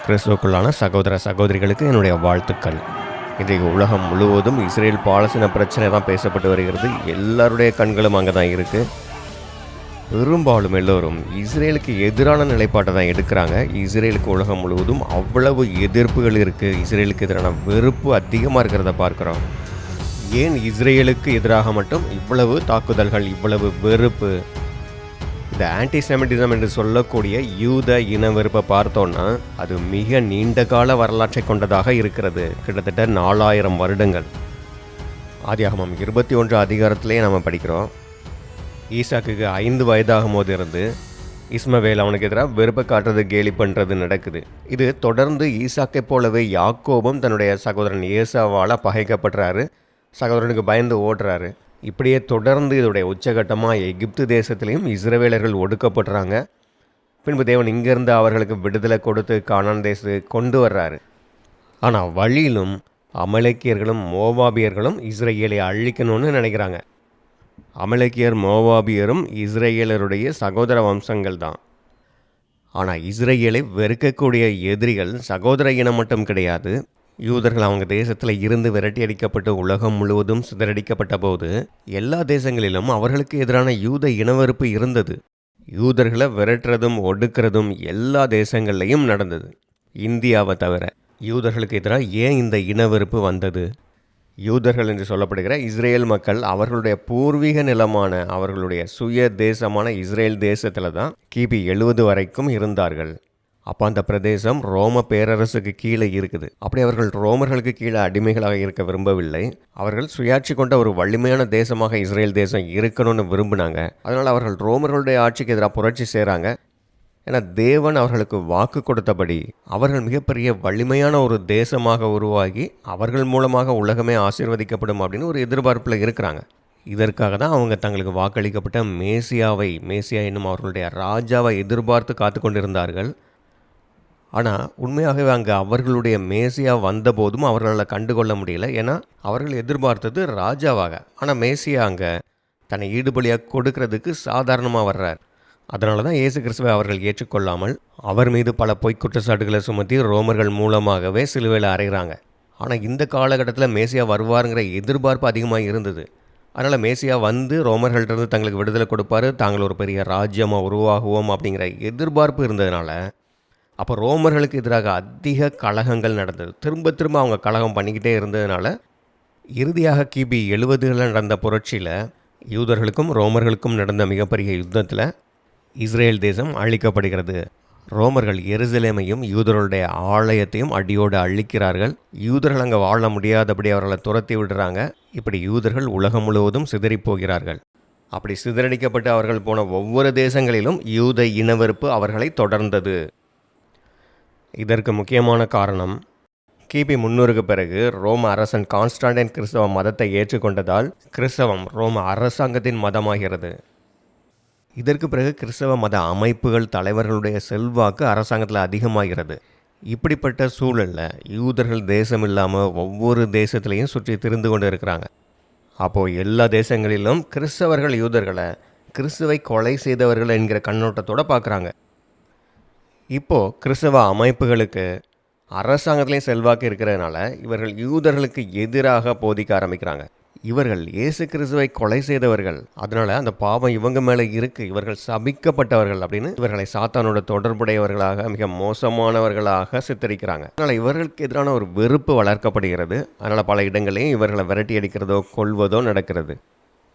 கிறிஸ்துவுக்குள்ளான சகோதர சகோதரிகளுக்கு என்னுடைய வாழ்த்துக்கள். இன்றைக்கு உலகம் முழுவதும் இஸ்ரேல் பாலஸ்தீன பிரச்சனை தான் பேசப்பட்டு வருகிறது. எல்லாருடைய கண்களும் அங்கே தான் இருக்குது. பெரும்பாலும் எல்லோரும் இஸ்ரேலுக்கு எதிரான நிலைப்பாட்டை தான் எடுக்கிறாங்க. இஸ்ரேலுக்கு உலகம் முழுவதும் அவ்வளவு எதிர்ப்புகள் இருக்குது. இஸ்ரேலுக்கு எதிரான வெறுப்பு அதிகமாக இருக்கிறத பார்க்குறோம். ஏன் இஸ்ரேலுக்கு எதிராக மட்டும் இவ்வளவு தாக்குதல்கள், இவ்வளவு வெறுப்பு? இந்த ஆன்டிசெமிட்டிசம் என்று சொல்லக்கூடிய யூத இன வெறுப்பை பார்த்தோன்னா அது மிக நீண்ட கால வரலாற்றை கொண்டதாக இருக்கிறது. கிட்டத்தட்ட 4000 வருடங்கள். ஆதியாகமம் 21 அதிகாரத்திலேயே நம்ம படிக்கிறோம். ஈசாக்குக்கு 5 வயதாகும் போது இருந்து இஸ்மவேல் அவனுக்கு எதிராக வெறுப்பை காட்டுறது, கேலி பண்ணுறது நடக்குது. இது தொடர்ந்து ஈசாக்கை போலவே யாக்கோபும் தன்னுடைய சகோதரன் ஏசாவால் பகைக்கப்படுறாரு. சகோதரனுக்கு பயந்து ஓடுறாரு. இப்படியே தொடர்ந்து இதோடைய உச்சகட்டமாக எகிப்து தேசத்திலையும் இஸ்ரவேலர்கள் ஒடுக்கப்படுறாங்க. பின்பு தேவன் இங்கேருந்து அவர்களுக்கு விடுதலை கொடுத்து கானான் தேசத்துக்கு கொண்டு வர்றாரு. ஆனால் வழியிலும் அமலேக்கியர்களும் மோவாபியர்களும் இஸ்ரேலை அழிக்கணும்னு நினைக்கிறாங்க. அமலேக்கியர் மோவாபியரும் இஸ்ரேலருடைய சகோதர வம்சங்கள் தான். ஆனால் இஸ்ரேலை வெறுக்கக்கூடிய எதிரிகள் சகோதர இனம் மட்டும் கிடையாது. யூதர்கள் அவங்க தேசத்தில் இருந்து விரட்டி அடிக்கப்பட்டு உலகம் முழுவதும் சிதறடிக்கப்பட்ட போது எல்லா தேசங்களிலும் அவர்களுக்கு எதிரான யூத இனவெறுப்பு இருந்தது. யூதர்களை விரட்டுறதும் ஒடுக்கிறதும் எல்லா தேசங்கள்லையும் நடந்தது. இந்தியாவை தவிர யூதர்களுக்கு எதிராக ஏன் இந்த இனவெறுப்பு வந்தது? யூதர்கள் என்று சொல்லப்படுகிற இஸ்ரேல் மக்கள் அவர்களுடைய பூர்வீக நிலமான அவர்களுடைய சுய தேசமான இஸ்ரேல் தேசத்தில் தான் கிபி 70 வரைக்கும் இருந்தார்கள். அப்போ அந்த பிரதேசம் ரோம பேரரசுக்கு கீழே இருக்குது. அப்படி அவர்கள் ரோமர்களுக்கு கீழே அடிமைகளாக இருக்க விரும்பவில்லை. அவர்கள் சுயாட்சி கொண்ட ஒரு வலிமையான தேசமாக இஸ்ரேல் தேசம் இருக்கணும்னு விரும்பினாங்க. அதனால் அவர்கள் ரோமர்களுடைய ஆட்சிக்கு எதிராக புரட்சி செய்கிறாங்க. ஏன்னா தேவன் அவர்களுக்கு வாக்கு கொடுத்தபடி அவர்கள் மிகப்பெரிய வலிமையான ஒரு தேசமாக உருவாகி அவர்கள் மூலமாக உலகமே ஆசீர்வதிக்கப்படும் அப்படின்னு ஒரு எதிர்பார்ப்பில் இருக்கிறாங்க. இதற்காக தான் அவங்க தங்களுக்கு வாக்களிக்கப்பட்ட மேசியா என்னும் அவர்களுடைய ராஜாவை எதிர்பார்த்து காத்து கொண்டிருந்தார்கள். ஆனால் உண்மையாகவே அங்கே அவர்களுடைய மேசியா வந்தபோதும் அவர்களால் கண்டுகொள்ள முடியல. ஏன்னா அவர்கள் எதிர்பார்த்தது ராஜாவாக. ஆனால் மேசியா அங்கே தன்னை ஈடுபலியாக கொடுக்கறதுக்கு சாதாரணமாக வர்றார். அதனால தான் இயேசு கிறிஸ்துவை அவர்கள் ஏற்றுக்கொள்ளாமல் அவர் மீது பல பொய் குற்றச்சாட்டுகளை சுமத்தி ரோமர்கள் மூலமாகவே சிலுவையில் அறைகிறாங்க. ஆனால் இந்த காலகட்டத்தில் மேசியா வருவாருங்கிற எதிர்பார்ப்பு அதிகமாக இருந்தது. அதனால் மேசியா வந்து ரோமர்கள்ட்ட தங்களுக்கு விடுதலை கொடுப்பாரு, தாங்கள் ஒரு பெரிய ராஜ்யமாக உருவாகுவோம் அப்படிங்கிற எதிர்பார்ப்பு இருந்ததுனால அப்போ ரோமர்களுக்கு எதிராக அதிக கலகங்கள் நடந்தது. திரும்ப அவங்க கலகம் பண்ணிக்கிட்டே இருந்ததுனால இறுதியாக கிபி 70 நடந்த புரட்சியில் யூதர்களுக்கும் ரோமர்களுக்கும் நடந்த மிகப்பெரிய யுத்தத்தில் இஸ்ரேல் தேசம் அழிக்கப்படுகிறது. ரோமர்கள் எருசலேமையும் யூதர்களுடைய ஆலயத்தையும் அடியோடு அழிக்கிறார்கள். யூதர்கள் அங்கே வாழ முடியாதபடி அவர்களை துரத்தி விடுறாங்க. இப்படி யூதர்கள் உலகம் முழுவதும் சிதறிப்போகிறார்கள். அப்படி சிதறடிக்கப்பட்டு அவர்கள் போன ஒவ்வொரு தேசங்களிலும் யூத இனவெறுப்பு அவர்களை தொடர்ந்தது. இதற்கு முக்கியமான காரணம் கிபி 300க்கு பிறகு ரோம அரசன் கான்ஸ்டான்டைன் கிறிஸ்தவ மதத்தை ஏற்றுக்கொண்டதால் கிறிஸ்தவம் ரோம அரசாங்கத்தின் மதமாகிறது. இதற்கு பிறகு கிறிஸ்தவ மத அமைப்புகள் தலைவர்களுடைய செல்வாக்கு அரசாங்கத்தில் அதிகமாகிறது. இப்படிப்பட்ட சூழலில் யூதர்கள் தேசம் இல்லாமல் ஒவ்வொரு தேசத்துலேயும் சுற்றி திரிந்து கொண்டு இருக்கிறாங்க. அப்போது எல்லா தேசங்களிலும் கிறிஸ்தவர்கள் யூதர்களை கிறிஸ்துவை கொலை செய்தவர்கள் என்கிற கண்ணோட்டத்தோடு பார்க்குறாங்க. இப்போது கிறிஸ்தவ அமைப்புகளுக்கு அரசாங்கத்திலையும் செல்வாக்கு இருக்கிறதுனால இவர்கள் யூதர்களுக்கு எதிராக போதிக்க ஆரம்பிக்கிறாங்க. இவர்கள் இயேசு கிறிஸ்துவை கொலை செய்தவர்கள், அதனால் அந்த பாவம் இவங்க மேலே இருக்குது, இவர்கள் சபிக்கப்பட்டவர்கள் அப்படின்னு இவர்களை சாத்தானோட தொடர்புடையவர்களாக, மிக மோசமானவர்களாக சித்தரிக்கிறாங்க. அதனால் இவர்களுக்கு எதிரான ஒரு வெறுப்பு வளர்க்கப்படுகிறது. அதனால் பல இடங்களையும் இவர்களை விரட்டி அடிக்கிறதோ கொல்வதோ நடக்கிறது.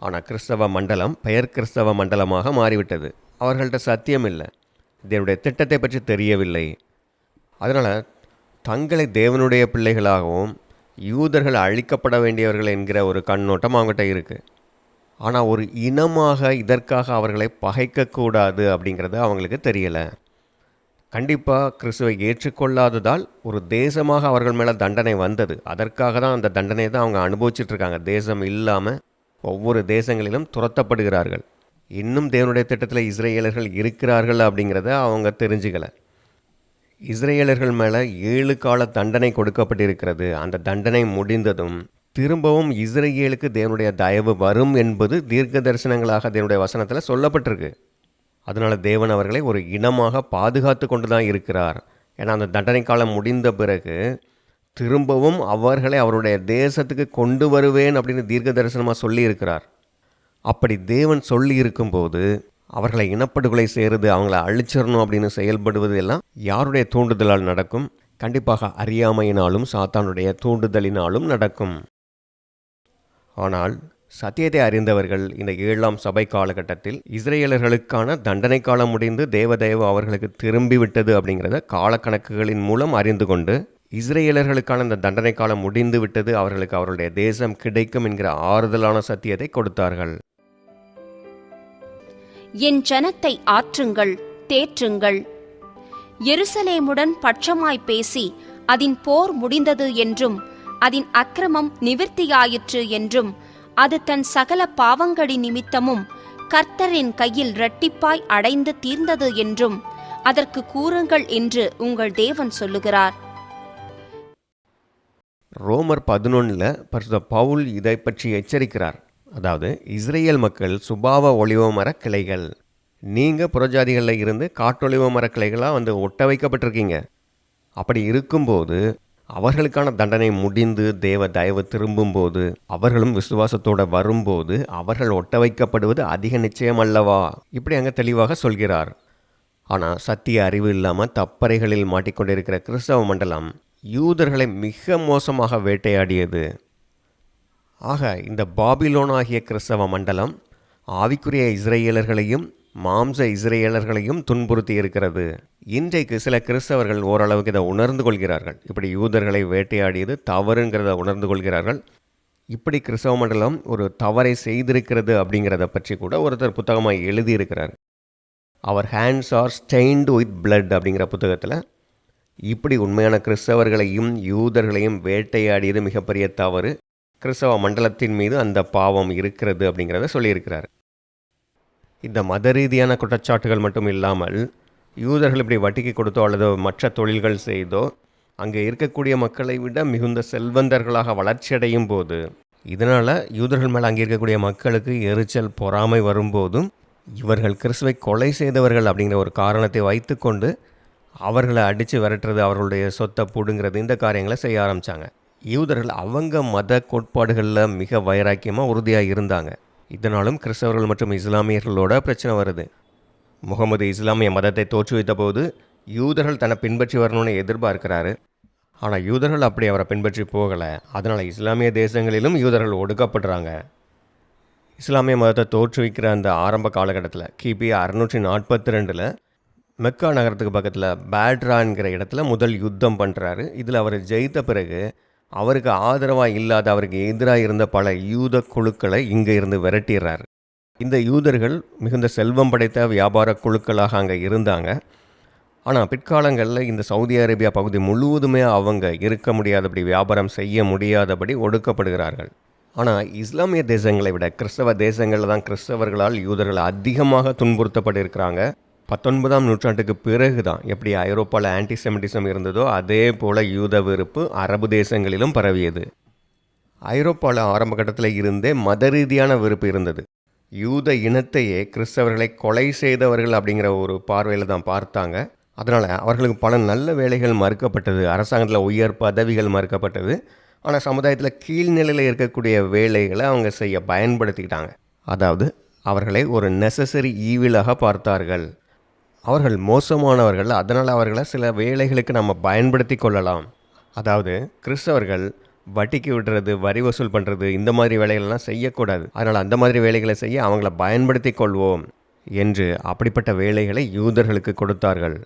ஆனால் கிறிஸ்தவ மண்டலம் பெயர் கிறிஸ்தவ மண்டலமாக மாறிவிட்டது. அவர்கள்ட்ட சத்தியம் இல்லை, தேவனுடைய திட்டத்தை பற்றி தெரியவில்லை. அதனால் தங்களை தேவனுடைய பிள்ளைகளாகவும் யூதர்கள் அழிக்கப்பட வேண்டியவர்கள் என்கிற ஒரு கண்ணோட்டம் அவங்ககிட்ட இருக்குது. ஆனால் ஒரு இனமாக இதற்காக அவர்களை பகைக்கக்கூடாது அப்படிங்கிறது அவங்களுக்கு தெரியலை. கண்டிப்பாக கிறிஸ்துவை ஏற்றுக்கொள்ளாததால் ஒரு தேசமாக அவர்கள் மேலே தண்டனை வந்தது. அதற்காக தான் அந்த தண்டனை தான் அவங்க அனுபவிச்சிட்ருக்காங்க. தேசம் இல்லாமல் ஒவ்வொரு தேசங்களிலும் துரத்தப்படுகிறார்கள். இன்னும் தேவனுடைய திட்டத்தில் இஸ்ரேலர்கள் இருக்கிறார்கள் அப்படிங்கிறத அவங்க தெரிஞ்சுக்கலை. இஸ்ரேலர்கள் மேலே 7 கால தண்டனை கொடுக்கப்பட்டிருக்கிறது. அந்த தண்டனை முடிந்ததும் திரும்பவும் இஸ்ரேலுக்கு தேவனுடைய தயவு வரும் என்பது தீர்க்க தரிசனங்களாக தேவனுடைய வசனத்தில் சொல்லப்பட்டிருக்கு. அதனால் தேவன் அவர்களை ஒரு இனமாக பாதுகாத்து கொண்டு தான் இருக்கிறார். ஏன்னா அந்த தண்டனை காலம் முடிந்த பிறகு திரும்பவும் அவர்களை அவருடைய தேசத்துக்கு கொண்டு வருவேன் அப்படின்னு தீர்க்க தரிசனமாக சொல்லியிருக்கிறார். அப்படி தேவன் சொல்லி இருக்கும்போது அவர்களை இனப்படுகொலை செய்கிறது, அவங்கள அழிச்சிடணும் அப்படின்னு செயல்படுவது எல்லாம் யாருடைய தூண்டுதலால் நடக்கும்? கண்டிப்பாக அறியாமையினாலும் சாத்தானுடைய தூண்டுதலினாலும் நடக்கும். ஆனால் சத்தியத்தை அறிந்தவர்கள் இந்த 7ஆம் சபை காலகட்டத்தில் இஸ்ரேலர்களுக்கான தண்டனை காலம் முடிந்து தேவதயவு அவர்களுக்கு திரும்பிவிட்டது அப்படிங்கிறத காலக்கணக்குகளின் மூலம் அறிந்து கொண்டு இஸ்ரேலர்களுக்கான இந்த தண்டனை காலம் முடிந்து விட்டது, அவர்களுக்கு அவருடைய தேசம் கிடைக்கும் என்கிற ஆறுதலான சத்தியத்தை கொடுத்தார்கள். என் ஜனத்தை ஆற்றுங்கள், தேற்றுங்கள். எருசலேமுடன் பட்சமாய் பேசி அதின் போர் முடிந்தது என்றும் அதின் அக்கிரமம் நிவிர்த்தியாயிற்று என்றும் அது தன் சகல பாவங்களின் நிமித்தமும் கர்த்தரின் கையில் இரட்டிப்பாய் அடைந்து தீர்ந்தது என்றும் அதற்கு கூறுங்கள் என்று உங்கள் தேவன் சொல்லுகிறார். ரோமர் 11 பரிசுத்த பவுல் இதை பற்றி எச்சரிக்கிறார். அதாவது இஸ்ரேல் மக்கள் சுபாவ ஒலிவ மர கிளைகள், நீங்கள் புறஜாதிகளில் இருந்து காட்டொலிவ மர கிளைகளாக வந்து ஒட்ட வைக்கப்பட்டிருக்கீங்க. அப்படி இருக்கும்போது அவர்களுக்கான தண்டனை முடிந்து தேவ தயவு திரும்பும்போது அவர்களும் விசுவாசத்தோடு வரும்போது அவர்கள் ஒட்ட வைக்கப்படுவது அதிக நிச்சயம் அல்லவா? இப்படி அங்கே தெளிவாக சொல்கிறார். ஆனால் சத்திய அறிவு இல்லாமல் தப்பறைகளில் மாட்டிக்கொண்டிருக்கிற கிறிஸ்தவ மண்டலம் யூதர்களை மிக மோசமாக வேட்டையாடியது. ஆக இந்த பாபிலோன் ஆகிய கிறிஸ்தவ மண்டலம் ஆவிக்குரிய இஸ்ரேலர்களையும் மாம்ச இஸ்ரேலர்களையும் துன்புறுத்தி இருக்கிறது. இன்றைக்கு சில கிறிஸ்தவர்கள் ஓரளவுக்கு இதை உணர்ந்து கொள்கிறார்கள். இப்படி யூதர்களை வேட்டையாடியது தவறுங்கிறத உணர்ந்து கொள்கிறார்கள். இப்படி கிறிஸ்தவ மண்டலம் ஒரு தவறை செய்திருக்கிறது அப்படிங்கிறத பற்றி கூட ஒருத்தர் புத்தகமாக எழுதியிருக்கிறார். அவர் hands are stained with blood அப்படிங்கிற புத்தகத்தில் இப்படி உண்மையான கிறிஸ்தவர்களையும் யூதர்களையும் வேட்டையாடியது மிகப்பெரிய தவறு, கிறிஸ்தவ மண்டலத்தின் மீது அந்த பாவம் இருக்கிறது அப்படிங்கிறத சொல்லியிருக்கிறார். இந்த மத ரீதியான குற்றச்சாட்டுகள் மட்டும் இல்லாமல் யூதர்கள் இப்படி வட்டிக்கு கொடுத்தோ அல்லது மற்ற தொழில்கள் செய்தோ அங்கே இருக்கக்கூடிய மக்களை விட மிகுந்த செல்வந்தர்களாக வளர்ச்சியடையும் போது இதனால் யூதர்கள் மேலே அங்கே இருக்கக்கூடிய மக்களுக்கு எரிச்சல் பொறாமை வரும்போதும் இவர்கள் கிறிஸ்துவை கொலை செய்தவர்கள் அப்படிங்கிற ஒரு காரணத்தை வைத்துக்கொண்டு அவர்களை அடித்து விரட்டுறது, அவர்களுடைய சொத்தை பிடுங்கிறது, இந்த காரியங்களை செய்ய ஆரம்பித்தாங்க. யூதர்கள் அவங்க மத கோட்பாடுகளில் மிக வைராக்கியமாக உறுதியாக இருந்தாங்க. இதனாலும் கிறிஸ்தவர்கள் மற்றும் இஸ்லாமியர்களோட பிரச்சனை வருது. முகமது இஸ்லாமிய மதத்தை தோற்றுவித்த போது யூதர்கள் தன்னை பின்பற்றி வரணும்னு எதிர்பார்க்கிறாரு. ஆனால் யூதர்கள் அப்படி அவரை பின்பற்றி போகலை. அதனால் இஸ்லாமிய தேசங்களிலும் யூதர்கள் ஒடுக்கப்படுறாங்க. இஸ்லாமிய மதத்தை தோற்றுவிக்கிற அந்த ஆரம்ப காலகட்டத்தில் கிபி 642 மெக்கா நகரத்துக்கு பக்கத்தில் பேட்ரான்கிற இடத்துல முதல் யுத்தம் பண்ணுறாரு. இதில் அவர் ஜெயித்த பிறகு அவருக்கு ஆதரவாக இல்லாத, அவருக்கு எதிராக இருந்த பல யூத குழுக்களை இங்கே இருந்து விரட்டிடுறாரு. இந்த யூதர்கள் மிகுந்த செல்வம் படைத்த வியாபார குழுக்களாக அங்கே இருந்தாங்க. ஆனால் பிற்காலங்களில் இந்த சவுதி அரேபியா பகுதி முழுவதுமே அவங்க இருக்க முடியாதபடி, வியாபாரம் செய்ய முடியாதபடி ஒடுக்கப்படுகிறார்கள். ஆனால் இஸ்லாமிய தேசங்களை விட கிறிஸ்தவ தேசங்களில் தான் கிறிஸ்தவர்களால் யூதர்கள் அதிகமாக துன்புறுத்தப்பட்டிருக்கிறாங்க. 19ஆம் நூற்றாண்டுக்கு பிறகு தான் எப்படி ஐரோப்பாவில் ஆன்டிசெமிட்டிசம் இருந்ததோ அதே போல் யூத வெறுப்பு அரபு தேசங்களிலும் பரவியது. ஐரோப்பாவில் ஆரம்ப கட்டத்தில் இருந்தே மத ரீதியான வெறுப்பு இருந்தது. யூத இனத்தையே கிறிஸ்தவர்களை கொலை செய்தவர்கள் அப்படிங்கிற ஒரு பார்வையில் தான் பார்த்தாங்க. அதனால் அவர்களுக்கு பல நல்ல வேலைகள் மறுக்கப்பட்டது, அரசாங்கத்தில் உயர் பதவிகள் மறுக்கப்பட்டது. ஆனால் சமுதாயத்தில் கீழ்நிலையில் இருக்கக்கூடிய வேலைகளை அவங்க செய்ய பயன்படுத்திக்கிட்டாங்க. அதாவது அவர்களை ஒரு நெசசரி ஈவிலாக பார்த்தார்கள். அவர்கள் மோசமானவர்கள், அதனால் அவர்களை சில வேலைகளுக்கு நம்ம பயன்படுத்தி கொள்ளலாம். அதாவது கிறிஸ்தவர்கள் வட்டிக்கு விடுறது, வரி வசூல் பண்ணுறது, இந்த மாதிரி வேலைகளெல்லாம் செய்யக்கூடாது. அதனால் அந்த மாதிரி வேலைகளை செய்ய அவங்கள பயன்படுத்தி கொள்வோம் என்று அப்படிப்பட்ட வேலைகளை யூதர்களுக்கு கொடுத்தார்கள்.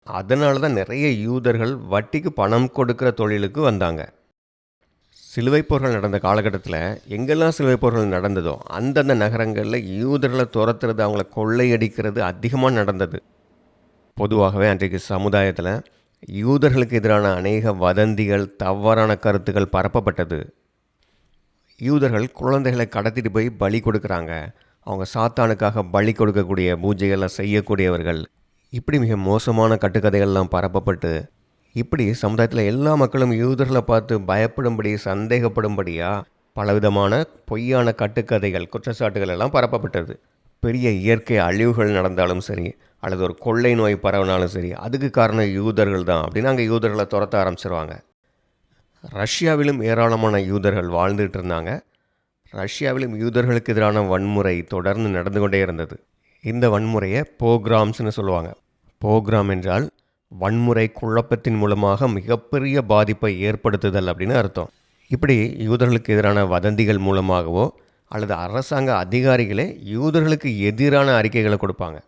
அதனால தான் நிறைய யூதர்கள் வட்டிக்கு பணம் கொடுக்குற தொழிலுக்கு வந்தாங்க. சிலுவைப் போர்கள் நடந்த காலகட்டத்தில் எங்கெல்லாம் சிலுவைப் போர்கள் நடந்ததோ அந்தந்த நகரங்களில் யூதர்களை துரத்துறது, அவங்கள கொள்ளையடிக்கிறது அதிகமாக நடந்தது. பொதுவாகவே அன்றைக்கு சமுதாயத்தில் யூதர்களுக்கு எதிரான அநேக வதந்திகள், தவறான கருத்துக்கள் பரப்பப்பட்டது. யூதர்கள் குழந்தைகளை கடத்திட்டு போய் பலி கொடுக்குறாங்க, அவங்க சாத்தானுக்காக பலி கொடுக்கக்கூடிய பூஜைகளை செய்யக்கூடியவர்கள், இப்படி மிக மோசமான கட்டுக்கதைகள்லாம் பரப்பப்பட்டு இப்படி சமுதாயத்தில் எல்லா மக்களும் யூதர்களை பார்த்து பயப்படும்படி, சந்தேகப்படும்படியாக பலவிதமான பொய்யான கட்டுக்கதைகள், குற்றச்சாட்டுகள் எல்லாம் பரப்பப்பட்டது. பெரிய இயற்கை அழிவுகள் நடந்தாலும் சரி, அல்லது ஒரு கொள்ளை நோய் பரவினாலும் சரி, அதுக்கு காரணம் யூதர்கள் தான் அப்படின்னு அங்கே யூதர்களை துரத்த ஆரம்பிச்சிருவாங்க. ரஷ்யாவிலும் ஏராளமான யூதர்கள் வாழ்ந்துட்டு இருந்தாங்க. ரஷ்யாவிலும் யூதர்களுக்கு எதிரான வன்முறை தொடர்ந்து நடந்து கொண்டே இருந்தது. இந்த வன்முறையை போக்ராம்ஸ்னு சொல்லுவாங்க. போக்ராம் என்றால் வன்முறை குழப்பத்தின் மூலமாக மிகப்பெரிய பாதிப்பை ஏற்படுத்துதல் அப்படின்னு அர்த்தம். இப்படி யூதர்களுக்கு எதிரான வதந்திகள் மூலமாகவோ அல்லது அரசாங்க அதிகாரிகளே யூதர்களுக்கு எதிரான அறிக்கைகளை கொடுப்பாங்க.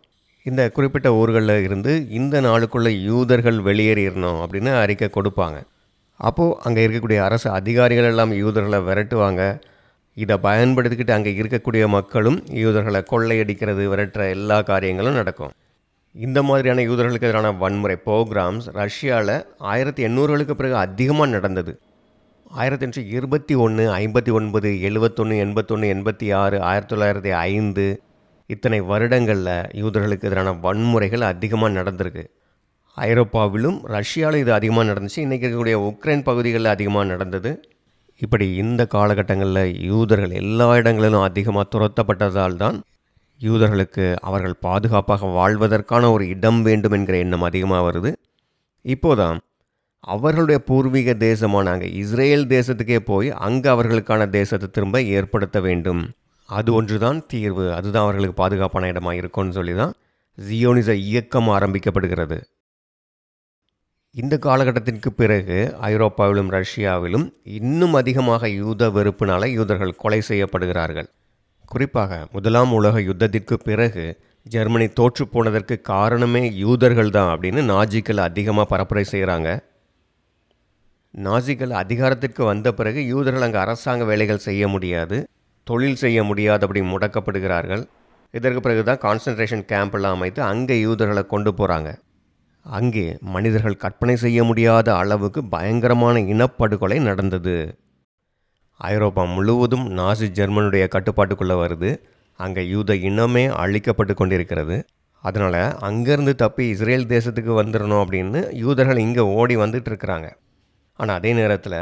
இந்த குறிப்பிட்ட ஊர்களில் இருந்து இந்த நாளுக்குள்ளே யூதர்கள் வெளியேறிடணும் அப்படின்னு அறிக்கை கொடுப்பாங்க. அப்போது அங்கே இருக்கக்கூடிய அரசு அதிகாரிகள் எல்லாம் யூதர்களை விரட்டுவாங்க. இதை பயன்படுத்திக்கிட்டு அங்கே இருக்கக்கூடிய மக்களும் யூதர்களை கொள்ளையடிக்கிறது, விரட்டுற எல்லா காரியங்களும் நடக்கும். இந்த மாதிரியான யூதர்களுக்கு எதிரான வன்முறை போக்ராம்ஸ் ரஷ்யாவில் 1800களுக்கு பிறகு அதிகமாக நடந்தது. 1821, 59, 71, 81, 86, 1905 இத்தனை வருடங்களில் யூதர்களுக்கு எதிரான வன்முறைகள் அதிகமாக நடந்திருக்கு. ஐரோப்பாவிலும் ரஷ்யாவில் இது அதிகமாக நடந்துச்சு. இன்றைக்கி இருக்கக்கூடிய உக்ரைன் பகுதிகளில் அதிகமாக நடந்தது. இப்படி இந்த காலகட்டங்களில் யூதர்கள் எல்லா இடங்களிலும் அதிகமாக துரத்தப்பட்டதால் தான் யூதர்களுக்கு அவர்கள் பாதுகாப்பாக வாழ்வதற்கான ஒரு இடம் வேண்டும் என்கிற எண்ணம் அதிகமாக வருது. இப்போதான் அவர்களுடைய பூர்வீக தேசமான அங்கே இஸ்ரேல் தேசத்துக்கே போய் அங்கே அவர்களுக்கான தேசத்தை திரும்ப ஏற்படுத்த வேண்டும். அது ஒன்று தான் தீர்வு, அதுதான் அவர்களுக்கு பாதுகாப்பான இடமாக இருக்கும்னு சொல்லி தான் ஜியோனிச இயக்கம் ஆரம்பிக்கப்படுகிறது. இந்த காலகட்டத்திற்கு பிறகு ஐரோப்பாவிலும் ரஷ்யாவிலும் இன்னும் அதிகமாக யூத வெறுப்பினால் யூதர்கள் கொலை செய்யப்படுகிறார்கள். குறிப்பாக முதலாம் உலக யுத்தத்திற்கு பிறகு ஜெர்மனி தோற்று போனதற்கு காரணமே யூதர்கள் தான் அப்படின்னு நாஜிக்கள் அதிகமாக பரப்புரை செய்கிறாங்க. நாஜிக்கள் அதிகாரத்திற்கு வந்த பிறகு யூதர்கள் அங்கே அரசாங்க வேலைகள் செய்ய முடியாது, தொழில் செய்ய முடியாதபடி முடக்கப்படுகிறார்கள். இதற்கு பிறகு தான் கான்சன்ட்ரேஷன் கேம்பெல்லாம் அமைத்து அங்கே யூதர்களை கொண்டு போகிறாங்க. அங்கே மனிதர்கள் கற்பனை செய்ய முடியாத அளவுக்கு பயங்கரமான இனப்படுகொலை நடந்தது. ஐரோப்பா முழுவதும் நாசி ஜெர்மனுடைய கட்டுப்பாட்டுக்குள்ளே வருது. அங்கே யூத இனமே அழிக்கப்பட்டு கொண்டிருக்கிறது. அதனால் அங்கேருந்து தப்பி இஸ்ரேல் தேசத்துக்கு வந்துடணும் அப்படின்னு யூதர்கள் இங்கே ஓடி வந்துட்டு இருக்கிறாங்க. ஆனால் அதே நேரத்தில்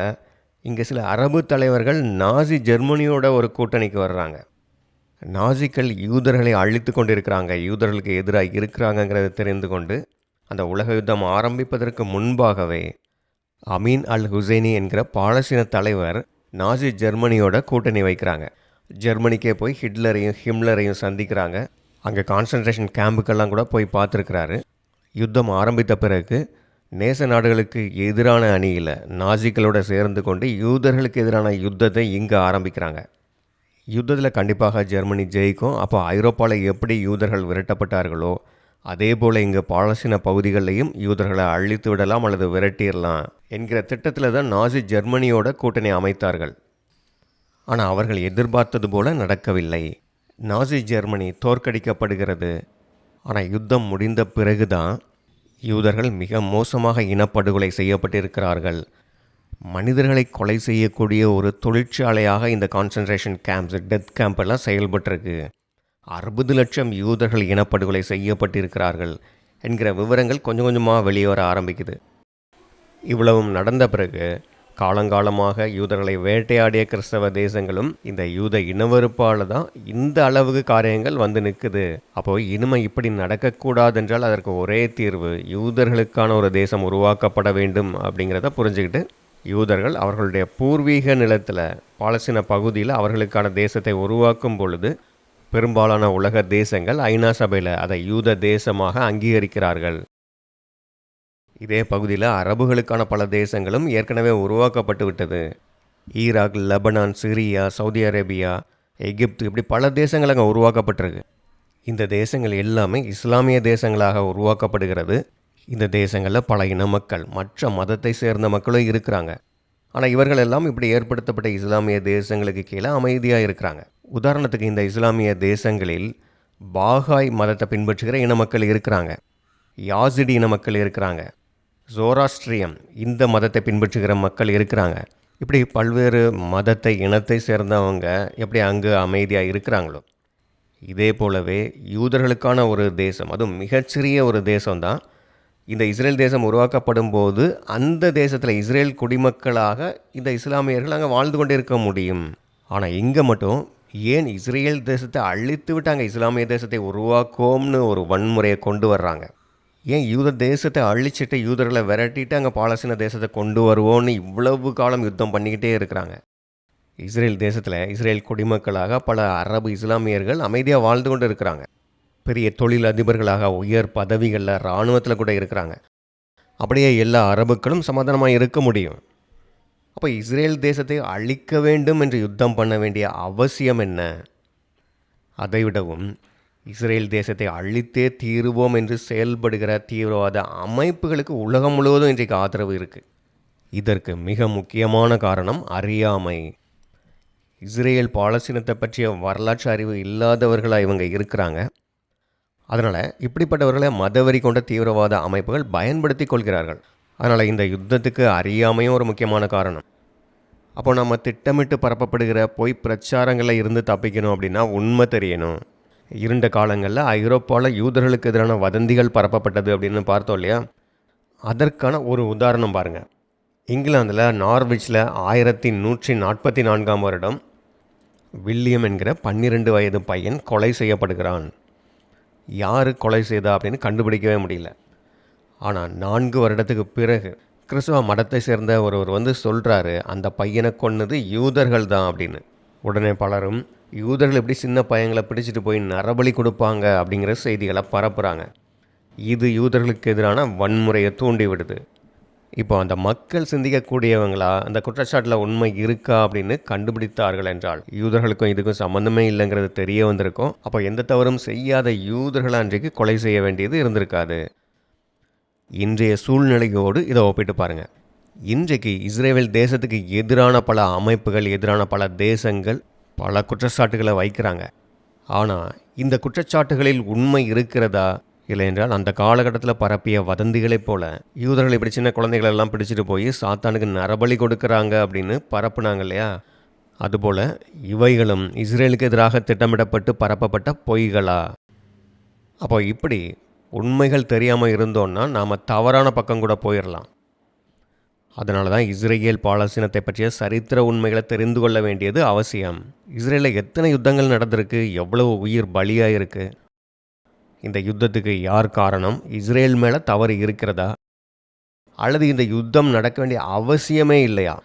இங்கே சில அரபு தலைவர்கள் நாசி ஜெர்மனியோட ஒரு கூட்டணிக்கு வர்றாங்க. நாசிக்கள் யூதர்களை அழித்து கொண்டு இருக்கிறாங்க, யூதர்களுக்கு எதிராக இருக்கிறாங்கங்கிறத தெரிந்து கொண்டு அந்த உலக யுத்தம் ஆரம்பிப்பதற்கு முன்பாகவே அமீன் அல் ஹுசைனி என்கிற பாலஸ்தீன தலைவர் நாசி ஜெர்மனியோட கூட்டணி வைக்கிறாங்க. ஜெர்மனிக்கே போய் ஹிம்லரையும் சந்திக்கிறாங்க. அங்கே கான்சன்ட்ரேஷன் கேம்புக்கெல்லாம் கூட போய் பார்த்துருக்கிறாரு. யுத்தம் ஆரம்பித்த பிறகு நேச நாடுகளுக்கு எதிரான அணியில் நாசிக்களோட சேர்ந்து கொண்டு யூதர்களுக்கு எதிரான யுத்தத்தை இங்கே ஆரம்பிக்கிறாங்க. யுத்தத்தில் கண்டிப்பாக ஜெர்மனி ஜெயிக்கும். அப்போ ஐரோப்பாவில் எப்படி யூதர்கள் விரட்டப்பட்டார்களோ அதே போல் இங்கே பாலஸ்தீன பகுதிகளிலையும் யூதர்களை அழித்து விடலாம் அல்லது விரட்டிடலாம் என்கிற திட்டத்தில் தான் நாசி ஜெர்மனியோட கூட்டணி அமைத்தார்கள். ஆனால் அவர்கள் எதிர்பார்த்தது போல நடக்கவில்லை. நாசி ஜெர்மனி தோற்கடிக்கப்படுகிறது. ஆனால் யுத்தம் முடிந்த பிறகுதான் யூதர்கள் மிக மோசமாக இனப்படுகொலை செய்யப்பட்டிருக்கிறார்கள். மனிதர்களை கொலை செய்யக்கூடிய ஒரு தொழிற்சாலையாக இந்த கான்சன்ட்ரேஷன் கேம்ப்ஸ், டெத் கேம்பெல்லாம் செயல்பட்டிருக்கு. 60 லட்சம் யூதர்கள் இனப்படுகொலை செய்யப்பட்டிருக்கிறார்கள் என்கிற விவரங்கள் கொஞ்சம் கொஞ்சமாக வெளியே வர ஆரம்பிக்குது. இவ்வளவும் நடந்த பிறகு காலங்காலமாக யூதர்களை வேட்டையாடிய கிறிஸ்தவ தேசங்களும் இந்த யூத இனவெறுப்பால் தான் இந்த அளவுக்கு காரியங்கள் வந்து நிற்குது. அப்போது இனிமே இப்படி நடக்கக்கூடாது என்றால் அதற்கு ஒரே தீர்வு யூதர்களுக்கான ஒரு தேசம் உருவாக்கப்பட வேண்டும் அப்படிங்கிறத புரிஞ்சுக்கிட்டு யூதர்கள் அவர்களுடைய பூர்வீக நிலத்தில் பாலஸ்தீன பகுதியில் அவர்களுக்கான தேசத்தை உருவாக்கும் பொழுது பெரும்பாலான உலக தேசங்கள் ஐநா சபையில் அதை யூத தேசமாக அங்கீகரிக்கிறார்கள். இதே பகுதியில் அரபுகளுக்கான பல தேசங்களும் ஏற்கனவே உருவாக்கப்பட்டு விட்டது. Iraq, Lebanon, Syria, Saudi Arabia, Egypt, இப்படி பல தேசங்கள் அங்கே உருவாக்கப்பட்டிருக்கு. இந்த தேசங்கள் எல்லாமே இஸ்லாமிய தேசங்களாக உருவாக்கப்படுகிறது. இந்த தேசங்களில் பல இன மக்கள், மற்ற மதத்தை சேர்ந்த மக்களும் இருக்கிறாங்க. ஆனால் இவர்கள் எல்லாம் இப்படி ஏற்படுத்தப்பட்ட இஸ்லாமிய தேசங்களுக்கு கீழே அமைதியாக இருக்கிறாங்க. உதாரணத்துக்கு இந்த இஸ்லாமிய தேசங்களில் பாகாய் மதத்தை பின்பற்றுகிற இன மக்கள் இருக்கிறாங்க, யாசிடி இன மக்கள் இருக்கிறாங்க, ஜோராஸ்ட்ரியம் இந்த மதத்தை பின்பற்றுகிற மக்கள் இருக்கிறாங்க. இப்படி பல்வேறு மதத்தை இனத்தை சேர்ந்தவங்க எப்படி அங்கு அமைதியாக இருக்கிறாங்களோ இதே போலவே யூதர்களுக்கான ஒரு தேசம், அதுவும் மிகச்சிறிய ஒரு தேசம்தான் இந்த இஸ்ரேல் தேசம் உருவாக்கப்படும் போது அந்த தேசத்தில் இஸ்ரேல் குடிமக்களாக இந்த இஸ்லாமியர்கள் அங்கே வாழ்ந்து கொண்டே இருக்க முடியும். ஆனால் இங்கே மட்டும் ஏன் இஸ்ரேல் தேசத்தை அழித்து விட்டாங்க, இஸ்லாமிய தேசத்தை உருவாக்குவோம்னு ஒரு வன்முறையை கொண்டு வர்றாங்க. ஏன் யூத தேசத்தை அழிச்சிட்டு யூதர்களை விரட்டிட்டு அங்கே பாலஸ்தீன தேசத்தை கொண்டு வருவோன்னு இவ்வளவு காலம் யுத்தம் பண்ணிக்கிட்டே இருக்கிறாங்க. இஸ்ரேல் தேசத்தில் இஸ்ரேல் குடிமக்களாக பல அரபு இஸ்லாமியர்கள் அமைதியாக வாழ்ந்து கொண்டு இருக்கிறாங்க. பெரிய தொழில் அதிபர்களாக உயர் பதவிகளில் இராணுவத்தில் கூட இருக்கிறாங்க. அப்படியே எல்லா அரபுக்களும் சமாதானமாக இருக்க முடியும். அப்போ இஸ்ரேல் தேசத்தை அழிக்க வேண்டும் என்று யுத்தம் பண்ண வேண்டிய அவசியம் என்ன? அதைவிடவும் இஸ்ரேல் தேசத்தை அழித்தே தீருவோம் என்று செயல்படுகிற தீவிரவாத அமைப்புகளுக்கு உலகம் முழுவதும் இன்றைக்கு ஆதரவு இருக்குது. இதற்கு மிக முக்கியமான காரணம் அறியாமை. இஸ்ரேல் பாலஸ்தீனத்தை பற்றிய வரலாற்று அறிவு இல்லாதவர்களாக இவங்க இருக்கிறாங்க. அதனால் இப்படிப்பட்டவர்களை மதவெறி கொண்ட தீவிரவாத அமைப்புகள் பயன்படுத்தி கொள்கிறார்கள். அதனால் இந்த யுத்தத்துக்கு அறியாமையும் ஒரு முக்கியமான காரணம். அப்போ நம்ம திட்டமிட்டு பரப்பப்படுகிற பொய் பிரச்சாரங்களில் இருந்து தப்பிக்கணும் அப்படின்னா உண்மை தெரியணும். இருண்ட காலங்களில் ஐரோப்பாவில் யூதர்களுக்கு எதிரான வதந்திகள் பரப்பப்பட்டது அப்படின்னு பார்த்தோம் இல்லையா? அதற்கான ஒரு உதாரணம் பாருங்கள். இங்கிலாந்தில் நார்விச்சில் 1144ஆம் வருடம் வில்லியம் என்கிற 12 வயது பையன் கொலை செய்யப்படுகிறான். யார் கொலை செய்தா அப்படின்னு கண்டுபிடிக்கவே முடியல. ஆனால் 4 வருடத்துக்கு பிறகு கிறிஸ்துவ மதத்தை சேர்ந்த ஒருவர் சொல்கிறாரு, அந்த பையனை கொன்னது யூதர்கள் தான் அப்படின்னு. உடனே பலரும் யூதர்கள் எப்படி சின்ன பையங்களை பிடிச்சிட்டு போய் நரபலி கொடுப்பாங்க அப்படிங்கிற செய்திகளை பரப்புகிறாங்க. இது யூதர்களுக்கு எதிரான வன்முறையை தூண்டி விடுது. இப்போ அந்த மக்கள் சிந்திக்கக்கூடியவங்களா அந்த குற்றச்சாட்டில் உண்மை இருக்கா அப்படின்னு கண்டுபிடித்தார்கள் என்றால் யூதர்களுக்கும் இதுக்கும் சம்மந்தமே இல்லைங்கிறது தெரிய வந்திருக்கும். அப்போ எந்த தவறும் செய்யாத யூதர்களை அன்றைக்கு கொலை செய்ய வேண்டியது இருந்திருக்காது. இன்றைய சூழ்நிலையோடு இதை ஒப்பிட்டு பாருங்கள். இன்றைக்கு இஸ்ரேல் தேசத்துக்கு எதிரான பல அமைப்புகள், எதிரான பல தேசங்கள் பல குற்றச்சாட்டுகளை வைக்கிறாங்க. ஆனால் இந்த குற்றச்சாட்டுகளில் உண்மை இருக்கிறதா? இல்லை என்றால் அந்த காலகட்டத்தில் பரப்பிய வதந்திகளைப் போல யூதர்கள் இப்படி சின்ன குழந்தைகளெல்லாம் பிடிச்சிட்டு போய் சாத்தானுக்கு நரபலி கொடுக்குறாங்க அப்படின்னு பரப்புனாங்க இல்லையா? அதுபோல் இவைகளும் இஸ்ரேலுக்கு எதிராக திட்டமிடப்பட்டு பரப்பப்பட்ட பொய்களா? அப்போ இப்படி உண்மைகள் தெரியாமல் இருந்தோன்னா நாம் தவறான பக்கம் கூட போயிடலாம். அதனால தான் இஸ்ரேல் பாலஸ்தீனத்தை பற்றிய சரித்திர உண்மைகளை தெரிந்து கொள்ள வேண்டியது அவசியம். இஸ்ரேலில் எத்தனை யுத்தங்கள் நடந்திருக்கு, எவ்வளவு உயிர் பலியாக இருக்குது, இந்த யுத்தத்துக்கு யார் காரணம், இஸ்ரேல் மேலே தவறு இருக்கிறதா, அல்லது இந்த யுத்தம் நடக்க வேண்டிய அவசியமே இல்லையா?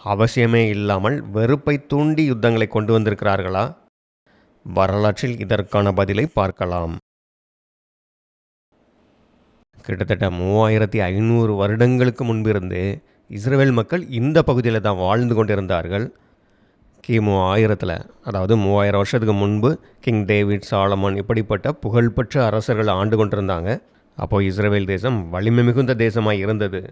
அவசியமே இல்லாமல் வெறுப்பை தூண்டி யுத்தங்களை கொண்டு வந்திருக்கிறார்களா? வரலாற்றில் இதற்கான பதிலை பார்க்கலாம். கிட்டத்தட்ட 3500 வருடங்களுக்கு முன்பிருந்து இஸ்ரேல் மக்கள் இந்த பகுதியில் தான் வாழ்ந்து கொண்டிருந்தார்கள். கிமு 1000, அதாவது 3000 வருஷத்துக்கு முன்பு கிங் டேவிட், சாலமன் இப்படிப்பட்ட புகழ்பெற்ற அரசர்கள் ஆண்டு கொண்டிருந்தாங்க. அப்போது இஸ்ரேல் தேசம் வலிமை மிகுந்த தேசமாக இருந்தது.